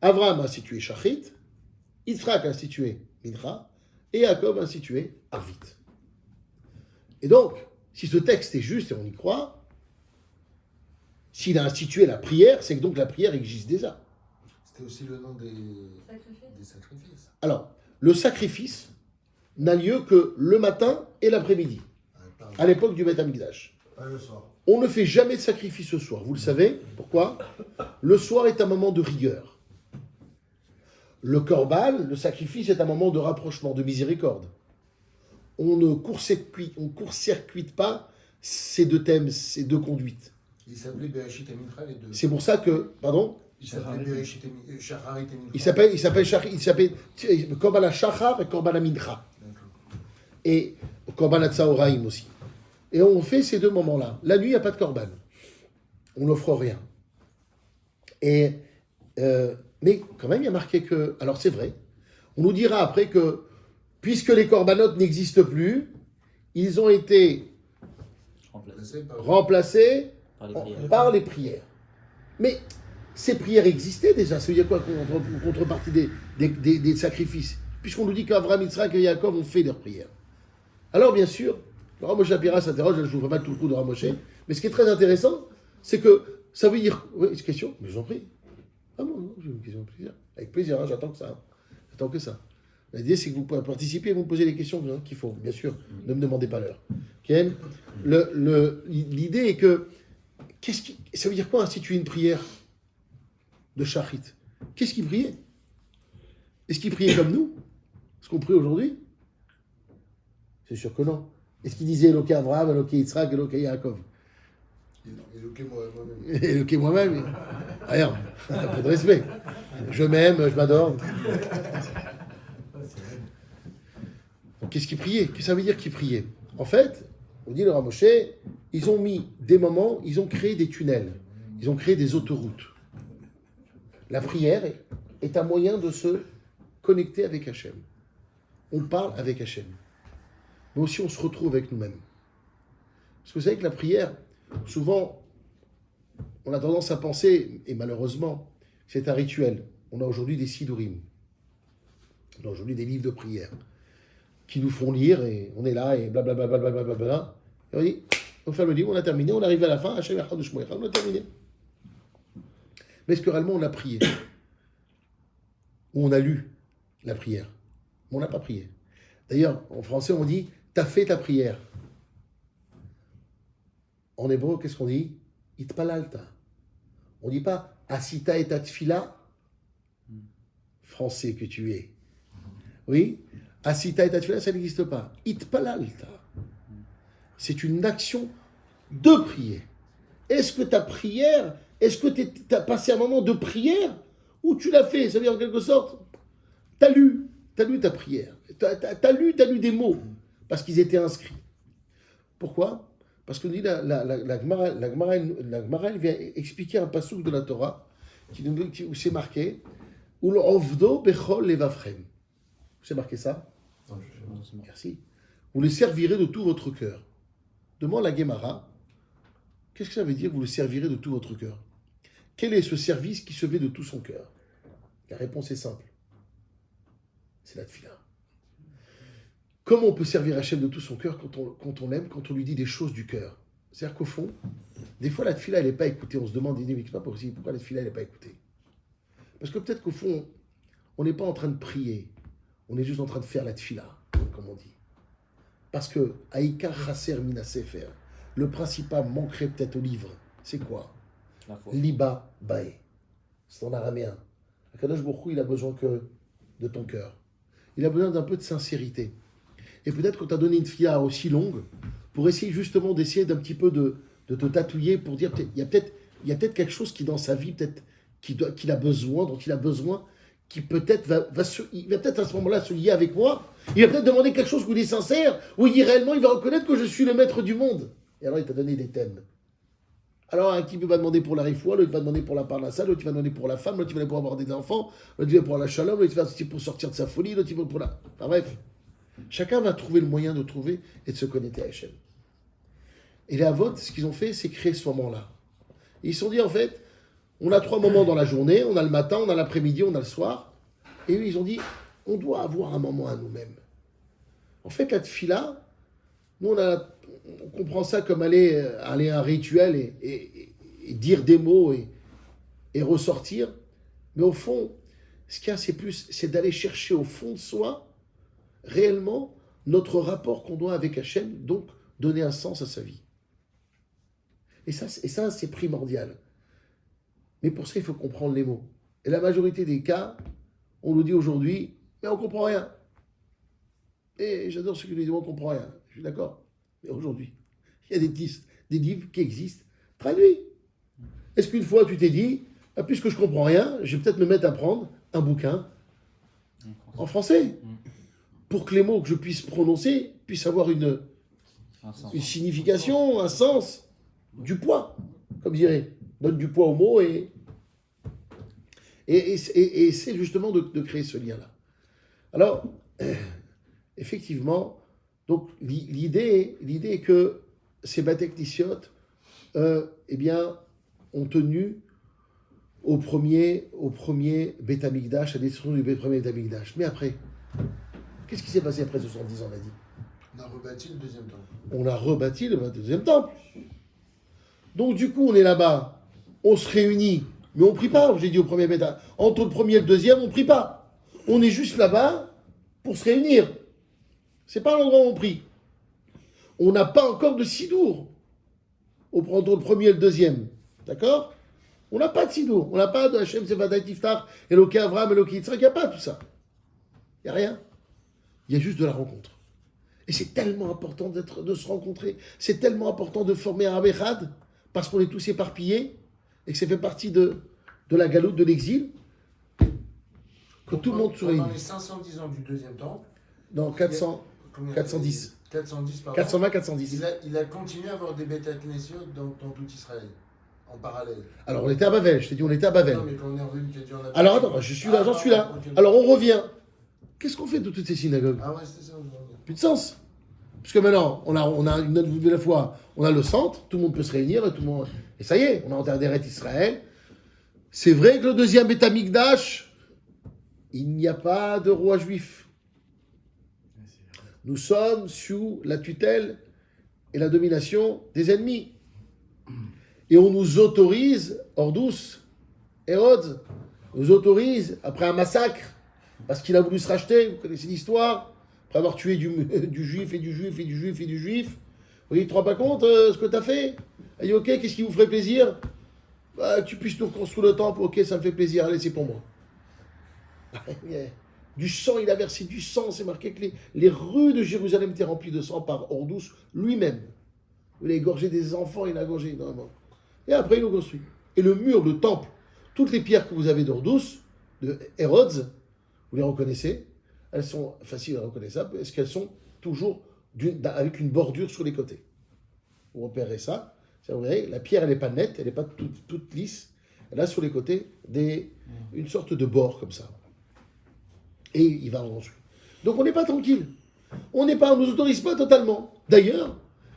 Abraham a institué Shachrit, Yitzhak a institué Mincha, et Yaakov a institué Arvit. Et donc, si ce texte est juste et on y croit, s'il a institué la prière, c'est que donc la prière existe déjà. C'était aussi le nom des sacrifices. Alors, le sacrifice n'a lieu que le matin et l'après-midi, à l'époque du Beth Amikdash. Pas le soir. On ne fait jamais de sacrifice ce soir. Vous le savez. Pourquoi? Le soir est un moment de rigueur. Le korban, le sacrifice, est un moment de rapprochement, de miséricorde. On ne court-circuite pas ces deux thèmes, ces deux conduites. Il s'appelait Bereshit et Mincha, les deux. C'est pour ça que, pardon? Il s'appelait Bereshit et Shacharit et Mincha. Il s'appelle Korban HaShachar et Korban HaMincha. Et Korban HaTzaoraim aussi. Et on fait ces deux moments-là. La nuit, il n'y a pas de korban. On n'offre rien. Mais quand même, il y a marqué que... Alors c'est vrai. On nous dira après que, puisque les corbanotes n'existent plus, ils ont été remplacés par les prières. Mais ces prières existaient déjà. Ça veut dire quoi, en contrepartie des sacrifices? Puisqu'on nous dit qu'Avraham, Yitzhak et Yaakov ont fait leurs prières. Alors, bien sûr, le Rav Moshe Shapira s'interroge, je ne vous pas tout le coup de Rav Moshe, mais ce qui est très intéressant, c'est que ça veut dire... Oui, une question? Mais j'en prie. Ah non, j'ai une question. Avec plaisir, hein, j'attends que ça. J'attends que ça. L'idée, c'est que vous pouvez participer et vous me posez les questions qu'il faut, bien sûr. Ne me demandez pas l'heure. Okay? L'idée est que... ça veut dire quoi, instituer une prière de Shachrit? Qu'est-ce qu'il priait? Est-ce qu'il priait comme nous? Est-ce qu'on prie aujourd'hui? C'est sûr que non. Est-ce qu'il disait Eloké Avraham, Eloké Yitzhak, Eloké Yaakov? Éloquez moi-même. Eloké moi-même. Rien. Un peu de respect. Je m'aime, je m'adore. Donc qu'est-ce qu'il priait? Qu'est-ce que ça veut dire qu'il priait? En fait, on dit le Rav Moshe, ils ont mis des moments, ils ont créé des tunnels, ils ont créé des autoroutes. La prière est un moyen de se connecter avec Hachem. On parle avec Hachem. Mais aussi on se retrouve avec nous-mêmes. Parce que vous savez que la prière, souvent, on a tendance à penser, et malheureusement, c'est un rituel. On a aujourd'hui des sidurim. On a aujourd'hui des livres de prière qui nous font lire et on est là et blablabla. Et on dit, on ferme le livre, on a terminé, on arrive à la fin, Hachem Echad U'Shmo Echad, on a terminé. Mais est-ce que réellement on a prié? Ou on a lu la prière? Mais on n'a pas prié. D'ailleurs, en français, on dit « t'as fait ta prière ». En hébreu, qu'est-ce qu'on dit? « Itpalalta ». On ne dit pas « Asita et tfila ». Français que tu es. Oui? « Asita et tfila », ça n'existe pas. « Itpalalta ». C'est une action de prier. Est-ce que ta prière, est-ce que tu as passé un moment de prière ou tu l'as fait? Ça veut dire en quelque sorte, tu as lu ta prière. Tu as lu des mots parce qu'ils étaient inscrits. Pourquoi? Parce que la Gemara elle vient expliquer un passouk de la Torah où c'est marqué Ulovdo bechol levavchem. C'est marqué ça? Merci. Vous le servirez de tout votre cœur. Demande la Gemara, qu'est-ce que ça veut dire vous le servirez de tout votre cœur? Quel est ce service qui se fait de tout son cœur? La réponse est simple. C'est la tfila. Comment on peut servir Hachem de tout son cœur quand on l'aime, quand on lui dit des choses du cœur? C'est-à-dire qu'au fond, des fois la tfila elle n'est pas écoutée. On se demande, mais c'est pas possible, pourquoi la tfila elle n'est pas écoutée? Parce que peut-être qu'au fond, on n'est pas en train de prier, on est juste en train de faire la tfila, comme on dit. Parce que Aïka Chaser Mina Sefer, le principal manquerait peut-être au livre. C'est quoi? Liba Bae. C'est en araméen. Akadosh Baruch Hu, il a besoin que de ton cœur. Il a besoin d'un peu de sincérité. Et peut-être qu'on t'a donné une tfila aussi longue pour essayer justement d'essayer d'un petit peu de te tatouiller pour dire il y a peut-être quelque chose qui dans sa vie peut-être qu'il a besoin, dont il a besoin, qui peut-être il va peut-être à ce moment-là se lier avec moi. Il va peut-être demander quelque chose où il est sincère, où il dit réellement, il va reconnaître que je suis le maître du monde. Et alors il t'a donné des thèmes. Alors un qui va demander pour la rifoua, l'autre va demander pour la parnassa, l'autre va demander pour la femme, l'autre va pour avoir des enfants, l'autre va pour la shalom, l'autre va pour sortir de sa folie, l'autre va pour la... Enfin bref, chacun va trouver le moyen de trouver et de se connecter à Hachem. Et les Avot, ce qu'ils ont fait, c'est créer ce moment-là. Et ils se sont dit en fait, on a 3 moments dans la journée, on a le matin, on a l'après-midi, on a le soir. Et eux, ils ont dit, on doit avoir un moment à nous-mêmes. En fait, la tfila, nous, on comprend ça comme aller à un rituel et dire des mots et ressortir. Mais au fond, ce qu'il y a, c'est d'aller chercher au fond de soi, réellement, notre rapport qu'on doit avec Hachem, donc donner un sens à sa vie. Et ça c'est primordial. Mais pour ça, il faut comprendre les mots. Et la majorité des cas, on nous dit aujourd'hui, mais on ne comprend rien. Et j'adore ceux qui nous disent, on ne comprend rien. Je suis d'accord. Mais aujourd'hui, il y a des livres qui existent, traduits. Est-ce qu'une fois, tu t'es dit, puisque je ne comprends rien, je vais peut-être me mettre à prendre un bouquin en français, pour que les mots que je puisse prononcer puissent avoir une signification, un sens, du poids, comme dirait. Donne du poids aux mots et c'est justement de créer ce lien-là. Alors, effectivement, donc l'idée est que ces Batek Nisiot, eh bien, ont tenu au premier Beth Amikdash, à la destruction du premier Beth Amikdash. Mais après, qu'est-ce qui s'est passé après 70 ans, on a dit? On a rebâti le deuxième temple. On a rebâti le 22e temple. Donc du coup, on est là-bas, on se réunit, mais on ne prie pas, j'ai dit au premier Beth. Entre le premier et le deuxième, on ne prie pas. On est juste là-bas pour se réunir. C'est pas l'endroit où on prie. On n'a pas encore de sidour entre le premier et le deuxième. D'accord? On n'a pas de sidour. On n'a pas de Hachem Sevaday Tiftar, Eloké Avram, Eloké Yitzhak. Il n'y a pas tout ça. Il n'y a rien. Il y a juste de la rencontre. Et c'est tellement important de se rencontrer. C'est tellement important de former un Echad parce qu'on est tous éparpillés et que ça fait partie de la galoute, de l'exil. Que tout le monde se réunit. Pendant les 510 ans du deuxième temple, Non, 410. 410, pardon. 420, 410. Il a continué à avoir des Beth Knesset dans tout Israël, en parallèle. Alors, on était à Bavel. Je t'ai dit, on était à Bavel. Non, mais quand on est revenu, tu as dit on a... Alors, attends, je suis là, j'en suis là. ok. Alors, on revient. Qu'est-ce qu'on fait de toutes ces synagogues? Ah ouais, c'était ça, je veux dire. Plus de sens. Parce que maintenant, on a une nouvelle fois, on a le centre, tout le monde peut se réunir, et ça y est, on a enterré Israël. C'est vrai que le deuxième Beth Amikdash, il n'y a pas de roi juif. Nous sommes sous la tutelle et la domination des ennemis. Et on nous autorise, Ordous, Hérode, nous autorise, après un massacre, parce qu'il a voulu se racheter, vous connaissez l'histoire, après avoir tué du juif et du juif et du juif et du juif. Oui, tu te rends pas compte ce que tu as fait? Il dit, ok, qu'est-ce qui vous ferait plaisir? Bah, que tu puisses nous reconstruire le temple, ok, ça me fait plaisir, allez, c'est pour moi. Du sang, il a versé du sang, c'est marqué que les rues de Jérusalem étaient remplies de sang par Ordous lui-même. Il a égorgé des enfants, il a égorgé énormément. Et après, il nous construit. Et le mur, le temple, toutes les pierres que vous avez d'Ordous, de Hérode, vous les reconnaissez, elles sont faciles à reconnaître, parce qu'elles sont toujours avec une bordure sur les côtés. Vous repérez ça, vous verrez, la pierre, elle n'est pas nette, elle n'est pas toute lisse, elle a sur les côtés une sorte de bord comme ça. Et il va reconstruire. Donc on n'est pas tranquille. On ne nous autorise pas totalement. D'ailleurs,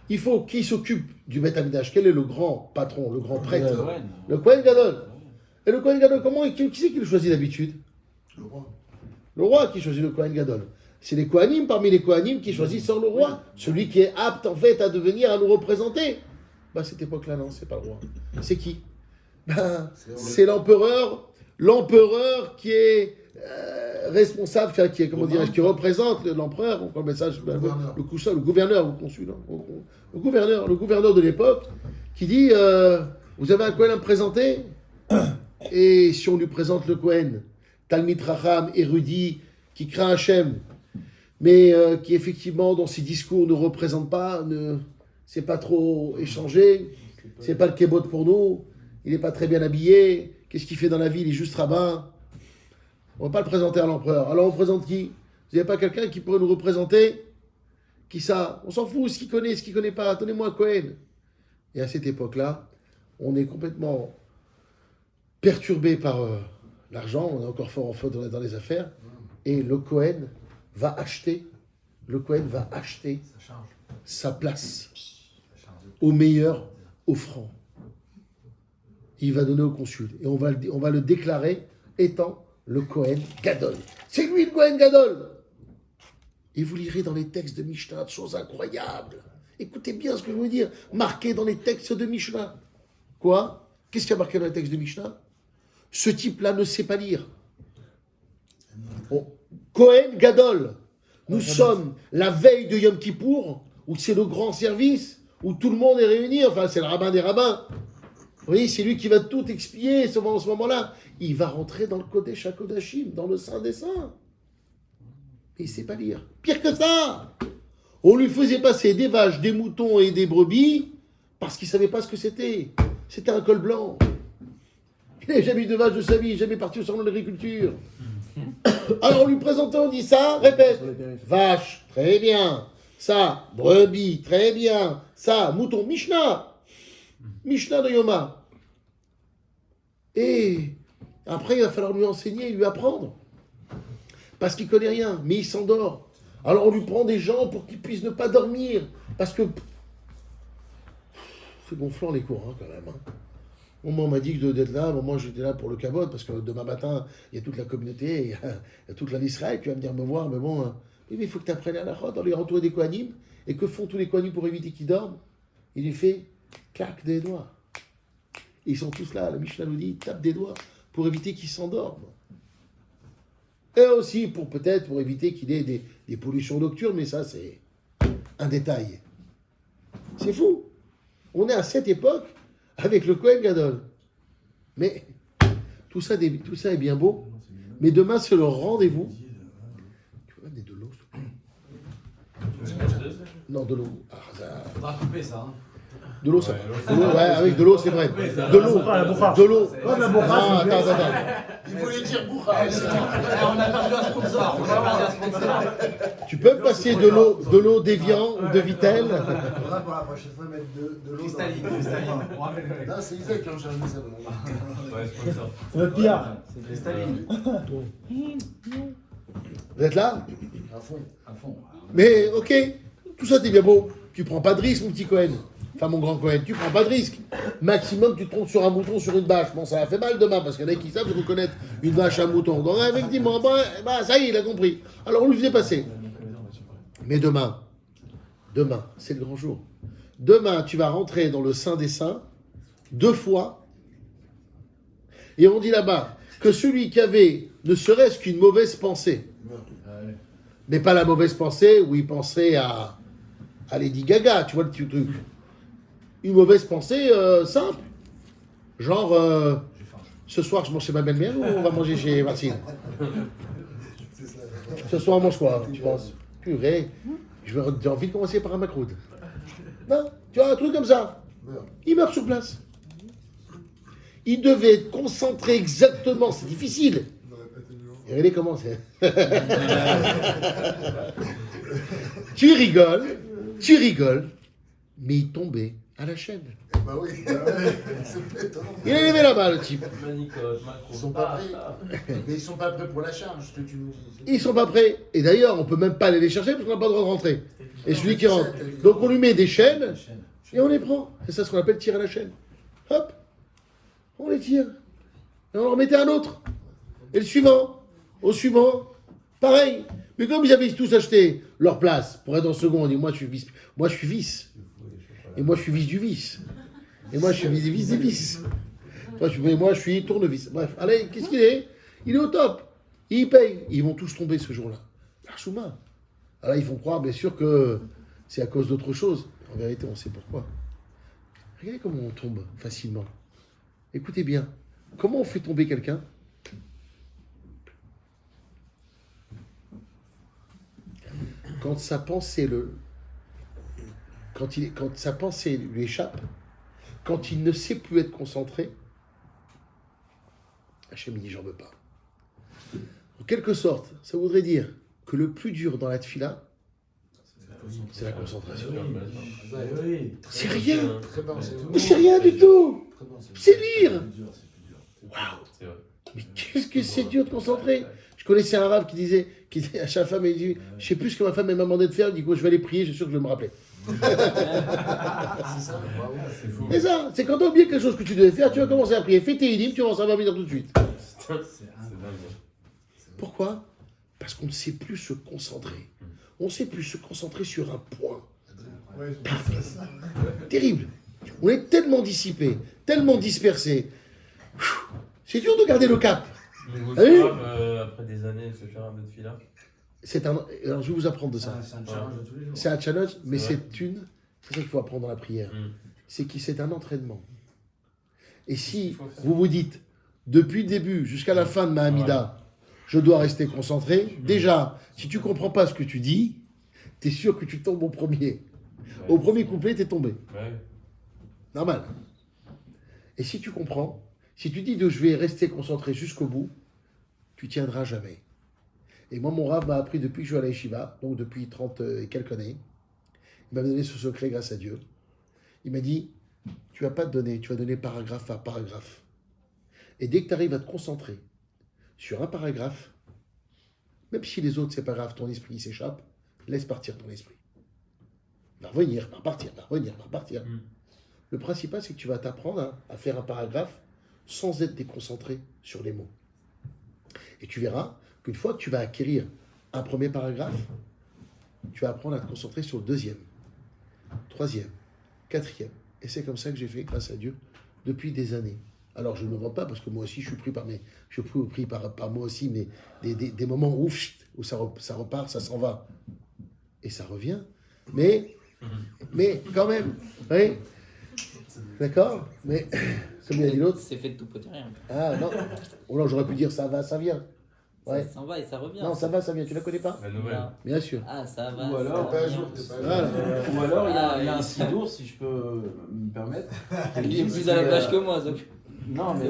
il faut qui s'occupe du Beth Amikdash. Quel est le grand patron, le grand prêtre? Le Kohen Gadol. Et le Kohen Gadol, qui c'est qui le choisit d'habitude? Le roi. Le roi qui choisit le Kohen Gadol. C'est les Kohanim, parmi les Kohanim, qui choisissent le roi. Celui qui est apte, en fait, à devenir, à nous représenter. À cette époque-là, non, c'est pas le roi. C'est qui? C'est l'empereur qui est responsable, qui représente l'empereur, le gouverneur, le consul, le gouverneur de l'époque, qui dit vous avez un Kohen à me présenter? Et si on lui présente le Kohen, Talmid Racham, érudit, qui craint Hachem, mais qui effectivement dans ses discours ne représente pas, ne sait pas trop échanger, c'est pas le kébot pour nous, il n'est pas très bien habillé, qu'est-ce qu'il fait dans la vie, il est juste rabbin. On ne va pas le présenter à l'empereur. Alors on présente qui? Vous n'avez pas quelqu'un qui pourrait nous représenter? Qui ça? On s'en fout, ce qu'il connaît, ce qu'il ne connaît pas. Donnez-moi un Kohen. Et à cette époque-là, on est complètement perturbé par l'argent. On est encore fort en faute dans les affaires. Et le Kohen va acheter sa place au meilleur offrant. Il va donner au consul. Et on va le déclarer étant le Kohen Gadol. C'est lui le Kohen Gadol. Et vous lirez dans les textes de Mishnah des choses incroyables. Écoutez bien ce que je veux dire. Marqué dans les textes de Mishnah. Quoi? Qu'est-ce qu'il y a marqué dans les textes de Mishnah? Ce type-là ne sait pas lire. Bon. Kohen Gadol. Nous sommes la veille de Yom Kippour, où c'est le grand service, où tout le monde est réuni. Enfin, c'est le rabbin des rabbins. Vous voyez, c'est lui qui va tout expier en ce moment-là. Il va rentrer dans le Kodesh HaKodashim, dans le Saint des Saints. Et il ne sait pas lire. Pire que ça, on lui faisait passer des vaches, des moutons et des brebis parce qu'il ne savait pas ce que c'était. C'était un col blanc. Il n'avait jamais eu de vache de sa vie, jamais parti au salon de l'agriculture. Alors on lui présentait, on dit ça, répète. Vache, très bien. Ça, brebis, très bien. Ça, mouton, Mishnah. Mishnah de Yoma. Et après, il va falloir lui enseigner et lui apprendre. Parce qu'il ne connaît rien, mais il s'endort. Alors on lui prend des gens pour qu'il puisse ne pas dormir. Parce que... C'est gonflant les cours, hein, quand même. Hein. On m'a dit d'être là, moi j'étais là pour le cabot, parce que demain matin, il y a toute la communauté, il y a toute l'Israël qui va venir me voir, mais bon, mais il faut que tu apprennes à la chod, on est entouré des Kohanim, et que font tous les Kohanim pour éviter qu'ils dorment? Il lui fait claque des doigts. Et ils sont tous là, la Mishnah nous dit, tape des doigts pour éviter qu'ils s'endorment. Et aussi peut-être pour éviter qu'il ait des pollutions nocturnes, mais ça c'est un détail. C'est fou. On est à cette époque avec le Kohen Gadol. Mais tout ça est bien beau, mais demain c'est le rendez-vous. Tu peux amener de l'eau, s'il te plaît? Non, de l'eau. Ah, ça... Faudra couper ça. Hein. De l'eau, ça va. De l'eau, ouais, avec de l'eau, c'est vrai. De l'eau. De l'eau. Comme la bourra, Attends. Il voulait dire bourra. On a perdu un sponsor. Tu peux me passer de l'eau d'Evian ou de Vitel? Faudra pour la prochaine fois mettre de l'eau. Cristalline. On rappelle le mec. Là, c'est Isaac qui en charge de ça. Ouais, c'est ça. c'est notre pillard. C'est cristalline. Vous êtes là? À fond. À fond. Mais ok, tout ça c'est bien beau. Tu prends pas de risque, mon petit Cohen. Enfin, mon grand Cohen, tu prends pas de risque. Maximum, tu te trompes sur un mouton, sur une vache. Bon, ça va faire mal demain, parce qu'il y en a qui savent reconnaître une vache, un mouton. Donc, effectivement, bah, ça y est, il a compris. Alors, on lui faisait passer. Mais demain, c'est le grand jour. Demain, tu vas rentrer dans le Saint des Saints 2 fois. Et on dit là-bas que celui qui avait ne serait-ce qu'une mauvaise pensée, mais pas la mauvaise pensée où il pensait à Lady Gaga, tu vois le petit truc. Une mauvaise pensée simple. Genre, ce soir je mange chez ma belle-mère ou on va manger chez Martine? Ce soir on mange quoi, tu penses? Purée, j'ai envie de commencer par un macroud. Non, tu vois, un truc comme ça. Il meurt sur place. Il devait être concentré exactement, c'est difficile. Et regardez comment c'est. Tu rigoles, mais il tombait à la chaîne. Bah oui, c'est étonnant. Il a levé la main, le type. Manicotte, Macron. Ils sont pas prêts. Mais ils sont pas prêts pour la charge, que tu nous dis. Ils sont pas prêts. Et d'ailleurs, on peut même pas aller les chercher parce qu'on n'a pas le droit de rentrer. Et celui qui rentre. Donc on lui met des chaînes et on les prend. C'est ça ce qu'on appelle tirer à la chaîne. Hop, on les tire. Et on en remettait un autre. Et le suivant, au suivant, pareil. Mais comme ils avaient tous acheté leur place pour être en second, on dit moi je suis vice. Moi je suis vice. Et moi je suis vice du vice. Et moi je suis vice des vices. Moi je suis tournevis. Bref, allez, qu'est-ce qu'il est? Il est au top. Il paye. Ils vont tous tomber ce jour-là. Larchouma. Alors ils vont croire bien sûr que c'est à cause d'autre chose. En vérité, on sait pourquoi. Regardez comment on tombe facilement. Écoutez bien. Comment on fait tomber quelqu'un? Quand sa pensée quand sa pensée lui échappe, quand il ne sait plus être concentré, Hachem il dit j'en veux pas. En quelque sorte, ça voudrait dire que le plus dur dans la tfila, c'est la concentration. C'est rien. C'est rien du tout. C'est lire. Waouh. Mais qu'est-ce que c'est dur de concentrer. Je connaissais un arabe qui disait à sa femme, il dit, je sais plus ce que ma femme m'a demandé de faire, il dit quoi, je vais aller prier, je suis sûr que je vais me rappeler. C'est ça, c'est quand tu as oublié quelque chose que tu devais faire, tu vas commencer à prier, fais tes idim, tu vas ça va venir tout de suite. Pourquoi? Parce qu'on ne sait plus se concentrer. On ne sait plus se concentrer sur un point. Terrible. On est tellement dissipé, tellement dispersé. C'est dur de garder le cap. Mais vous après des années, ce cher de fila. Alors je vais vous apprendre de ça. C'est un challenge de tous les jours. C'est un challenge, mais C'est c'est ça qu'il faut apprendre dans la prière. C'est un entraînement. Et si vous vous dites, depuis le début jusqu'à la fin de ma Hamida, je dois rester concentré, déjà, si tu ne comprends pas ce que tu dis, tu es sûr que tu tombes au premier. Au premier couplet, tu es tombé. Normal. Et si tu comprends, si tu dis que je vais rester concentré jusqu'au bout, tu tiendras jamais. Et moi, mon Rav m'a appris depuis que je suis à la Yeshiva, donc depuis 30 et quelques années, il m'a donné ce secret grâce à Dieu. Il m'a dit, tu vas pas te donner, tu vas donner paragraphe par paragraphe. Et dès que tu arrives à te concentrer sur un paragraphe, même si les autres, c'est pas grave, ton esprit s'échappe, laisse partir ton esprit. Va revenir, va repartir, va revenir, va repartir. Le principal, c'est que tu vas t'apprendre à faire un paragraphe sans être déconcentré sur les mots. Et tu verras qu'une fois que tu vas acquérir un premier paragraphe, tu vas apprendre à te concentrer sur le deuxième, troisième, quatrième. Et c'est comme ça que j'ai fait, grâce à Dieu, depuis des années. Alors je ne me vante pas, parce que moi aussi je suis pris par moi aussi, mais des moments où ça repart, ça s'en va. Et ça revient. Mais quand même, oui. D'accord? Mais, comme il a dit l'autre. C'est fait de tout petit rien. Ah non. Oh là, j'aurais pu dire ça va, ça vient. Ouais. Ça s'en va et ça revient. Non, ça va, ça vient. Tu la connais pas? La nouvelle. Bien sûr. Ah, ça va. Ou alors, ça revient. Voilà. Ou alors il y a un sidour, si je peux me permettre. Il est plus à la plage que moi, donc. Non, mais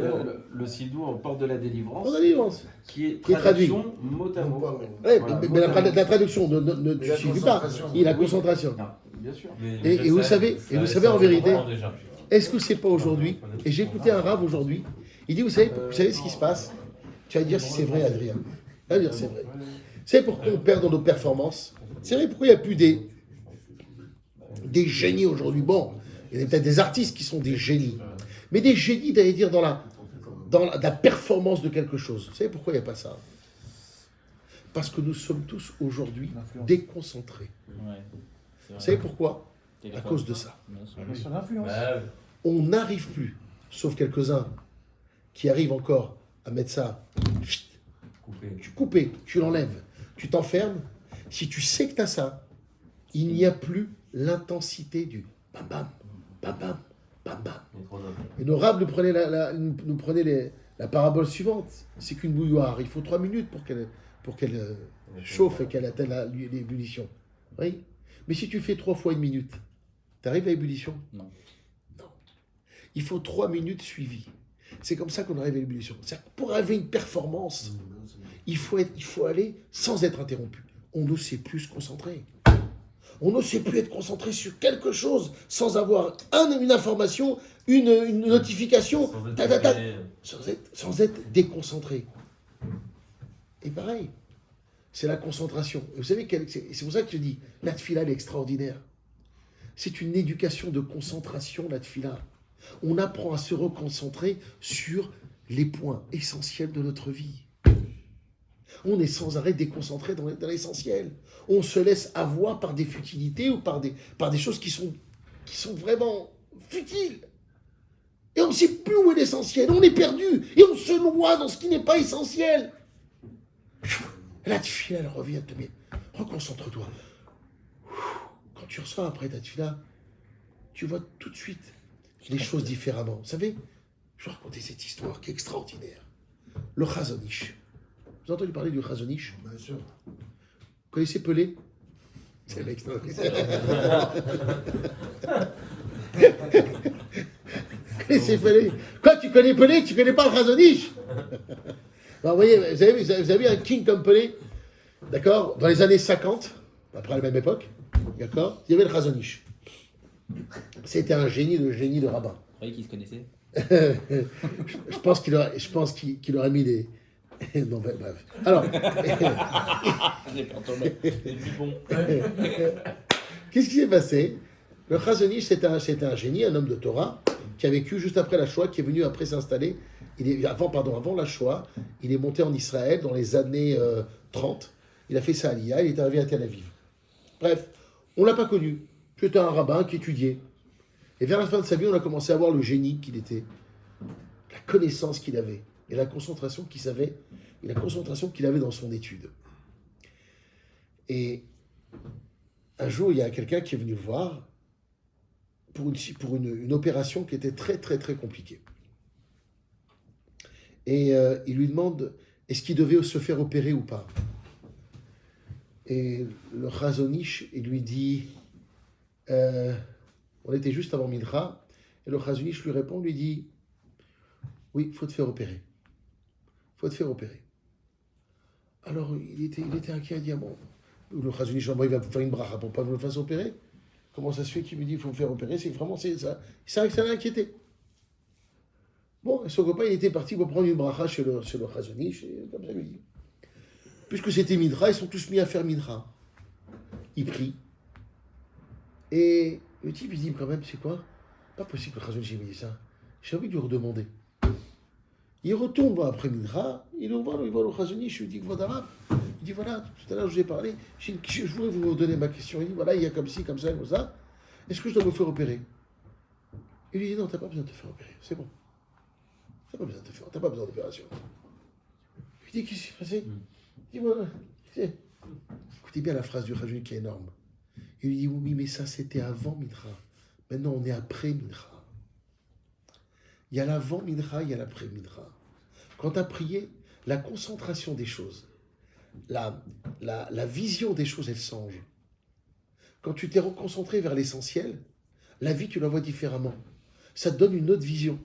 le sidour, porte de la délivrance, On a dit, on- qui est Qui est traduit. traduction mot à mot. Ouais, Voilà, mais la traduction ne Mais la suffit pas. concentration. Il a la Oui. concentration. Non, bien sûr. Et vous savez, en vérité, est-ce que c'est pas aujourd'hui? Et j'ai écouté un rave aujourd'hui. Il dit, vous savez ce qui se passe? Tu vas dire si c'est vrai, Adrien. Il va dire c'est vrai. Vous savez pourquoi on perd dans nos performances? C'est vrai pourquoi il n'y a plus des génies aujourd'hui? Bon, il y a peut-être des artistes qui sont des génies. Mais des génies, d'aller dire, dans la performance de quelque chose. Vous savez pourquoi il n'y a pas ça? Parce que nous sommes tous aujourd'hui déconcentrés. Ouais. Vous savez pourquoi? À cause de ça. Sur l'influence. On n'arrive plus, sauf quelques-uns qui arrivent encore à mettre ça, tu l'enlèves, tu t'enfermes. Si tu sais que tu as ça, il n'y a plus l'intensité du bam bam, bam bam, bam bam. Et nos rabbes nous prenaient la parabole suivante. C'est qu'une bouilloire, il faut 3 minutes pour qu'elle chauffe et qu'elle atteigne l'ébullition. Oui. Mais si tu fais 3 fois 1 minute, tu arrives à l'ébullition? Non. Non. Il faut 3 minutes suivies. C'est comme ça qu'on arrive à l'ébullition. Pour arriver à une performance, il faut aller sans être interrompu. On ne sait plus se concentrer. On ne sait plus être concentré sur quelque chose sans avoir une information, une notification, sans être déconcentré. Et pareil, c'est la concentration. Et vous savez, c'est pour ça que je dis, la tfila, elle est extraordinaire. C'est une éducation de concentration, la tfila. On apprend à se reconcentrer sur les points essentiels de notre vie. On est sans arrêt déconcentré dans l'essentiel. On se laisse avoir par des futilités ou par des choses qui sont vraiment futiles. Et on ne sait plus où est l'essentiel. On est perdu. Et on se noie dans ce qui n'est pas essentiel. La tfila, elle revient de mais reconcentre-toi. Quand tu ressors après ta tfila, tu vois tout de suite les choses différemment. Vous savez, je vais raconter cette histoire qui est extraordinaire. Le Chazon Ish. Vous avez entendu parler du Chazon Ish? Bien sûr. Vous connaissez Pelé? C'est mec. Vous connaissez Pelé? Quoi, tu connais Pelé? Tu connais pas le Chazon Ish? Alors, vous voyez, vous avez un king comme Pelé, d'accord? Dans les années 50, après la même époque, d'accord? Il y avait le Chazon Ish. C'était un génie de rabbin. Vous croyez qu'ils se connaissaient? Je pense qu'il aurait mis des... Non, bref. Alors, J'ai pas entendu. qu'est-ce qui s'est passé? Le Chazon Ish, c'était un génie, un homme de Torah, qui a vécu juste après la Shoah, qui est venu après s'installer. Avant la Shoah, il est monté en Israël dans les années 30. Il a fait sa Aliyah, il est arrivé à Tel Aviv. Bref, on ne l'a pas connu. C'était un rabbin qui étudiait. Et vers la fin de sa vie, on a commencé à voir le génie qu'il était, la connaissance qu'il avait, et la concentration qu'il savait, et la concentration qu'il avait dans son étude. Et un jour, il y a quelqu'un qui est venu le voir pour une opération qui était très, très, très compliquée. Et il lui demande, est-ce qu'il devait se faire opérer ou pas? Et le Chazon Ish, il lui dit... on était juste avant Mincha, et le Chazon Ish lui répond, lui dit, oui, il faut te faire opérer. Il faut te faire opérer. Alors, il était inquiet, il dit, ah bon, le Chazon Ish, il va faire une bracha pour pas me le faire opérer. Comment ça se fait qu'il me dit, il faut me faire opérer? C'est vraiment, ça l'a inquiété. Bon, son copain, il était parti pour prendre une bracha chez le Chazon Ish, et comme ça, il lui dit. Puisque c'était Mincha, ils sont tous mis à faire Mincha. Il prie. Et le type, il dit quand même, c'est quoi? Pas possible que Khazonji me dise ça. J'ai envie de lui redemander. Il retourne après Minra, il va au Khazonji, je lui dis que voilà. Il dit voilà, tout à l'heure je vous ai parlé, je voulais vous donner ma question. Il dit voilà, il y a comme ci, comme ça, comme ça. Est-ce que je dois me faire opérer? Il lui dit non, t'as pas besoin de te faire opérer, c'est bon. T'as pas besoin d'opération. Je lui dis qu'est-ce qui s'est passé? Il dit voilà, écoutez bien la phrase du Khazonji qui est énorme. Il lui dit oui, mais ça c'était avant Minra. Maintenant on est après Minra. Il y a l'avant Minra, il y a l'après Minra. Quand tu as prié, la concentration des choses, la vision des choses, elle change. Quand tu t'es reconcentré vers l'essentiel, la vie, tu la vois différemment. Ça te donne une autre vision.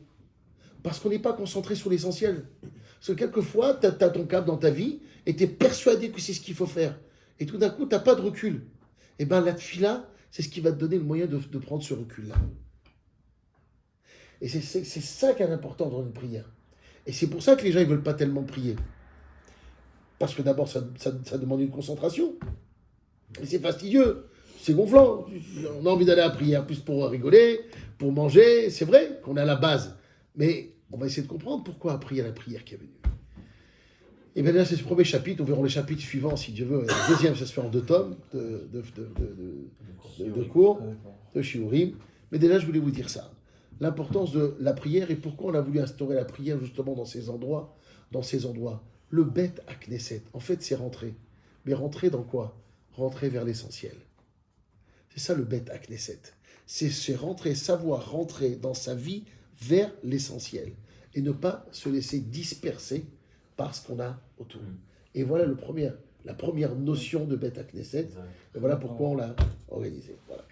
Parce qu'on n'est pas concentré sur l'essentiel. Parce que quelquefois, tu as ton cap dans ta vie et tu es persuadé que c'est ce qu'il faut faire. Et tout d'un coup, tu n'as pas de recul. Et bien, la tfila, c'est ce qui va te donner le moyen de prendre ce recul-là. Et c'est ça qui est important dans une prière. Et c'est pour ça que les gens ne veulent pas tellement prier. Parce que d'abord, ça demande une concentration. Et c'est fastidieux. C'est gonflant. On a envie d'aller à la prière plus pour rigoler, pour manger. C'est vrai qu'on est à la base. Mais on va essayer de comprendre pourquoi prier à la prière qui est venue. Et bien là, c'est ce premier chapitre. On verra les chapitres suivants, si Dieu veut. Le deuxième, ça se fait en 2 tomes de cours, de shiurim. Mais déjà, je voulais vous dire ça. L'importance de la prière et pourquoi on a voulu instaurer la prière justement dans ces endroits. Le Beth à Knesset, en fait, c'est rentrer. Mais rentrer dans quoi? Rentrer vers l'essentiel. C'est ça le Beth à Knesset. C'est rentrer, savoir rentrer dans sa vie vers l'essentiel. Et ne pas se laisser disperser par ce qu'on a autour. Et voilà la première notion de Beth à Knesset. Et voilà pourquoi on l'a organisé. Voilà.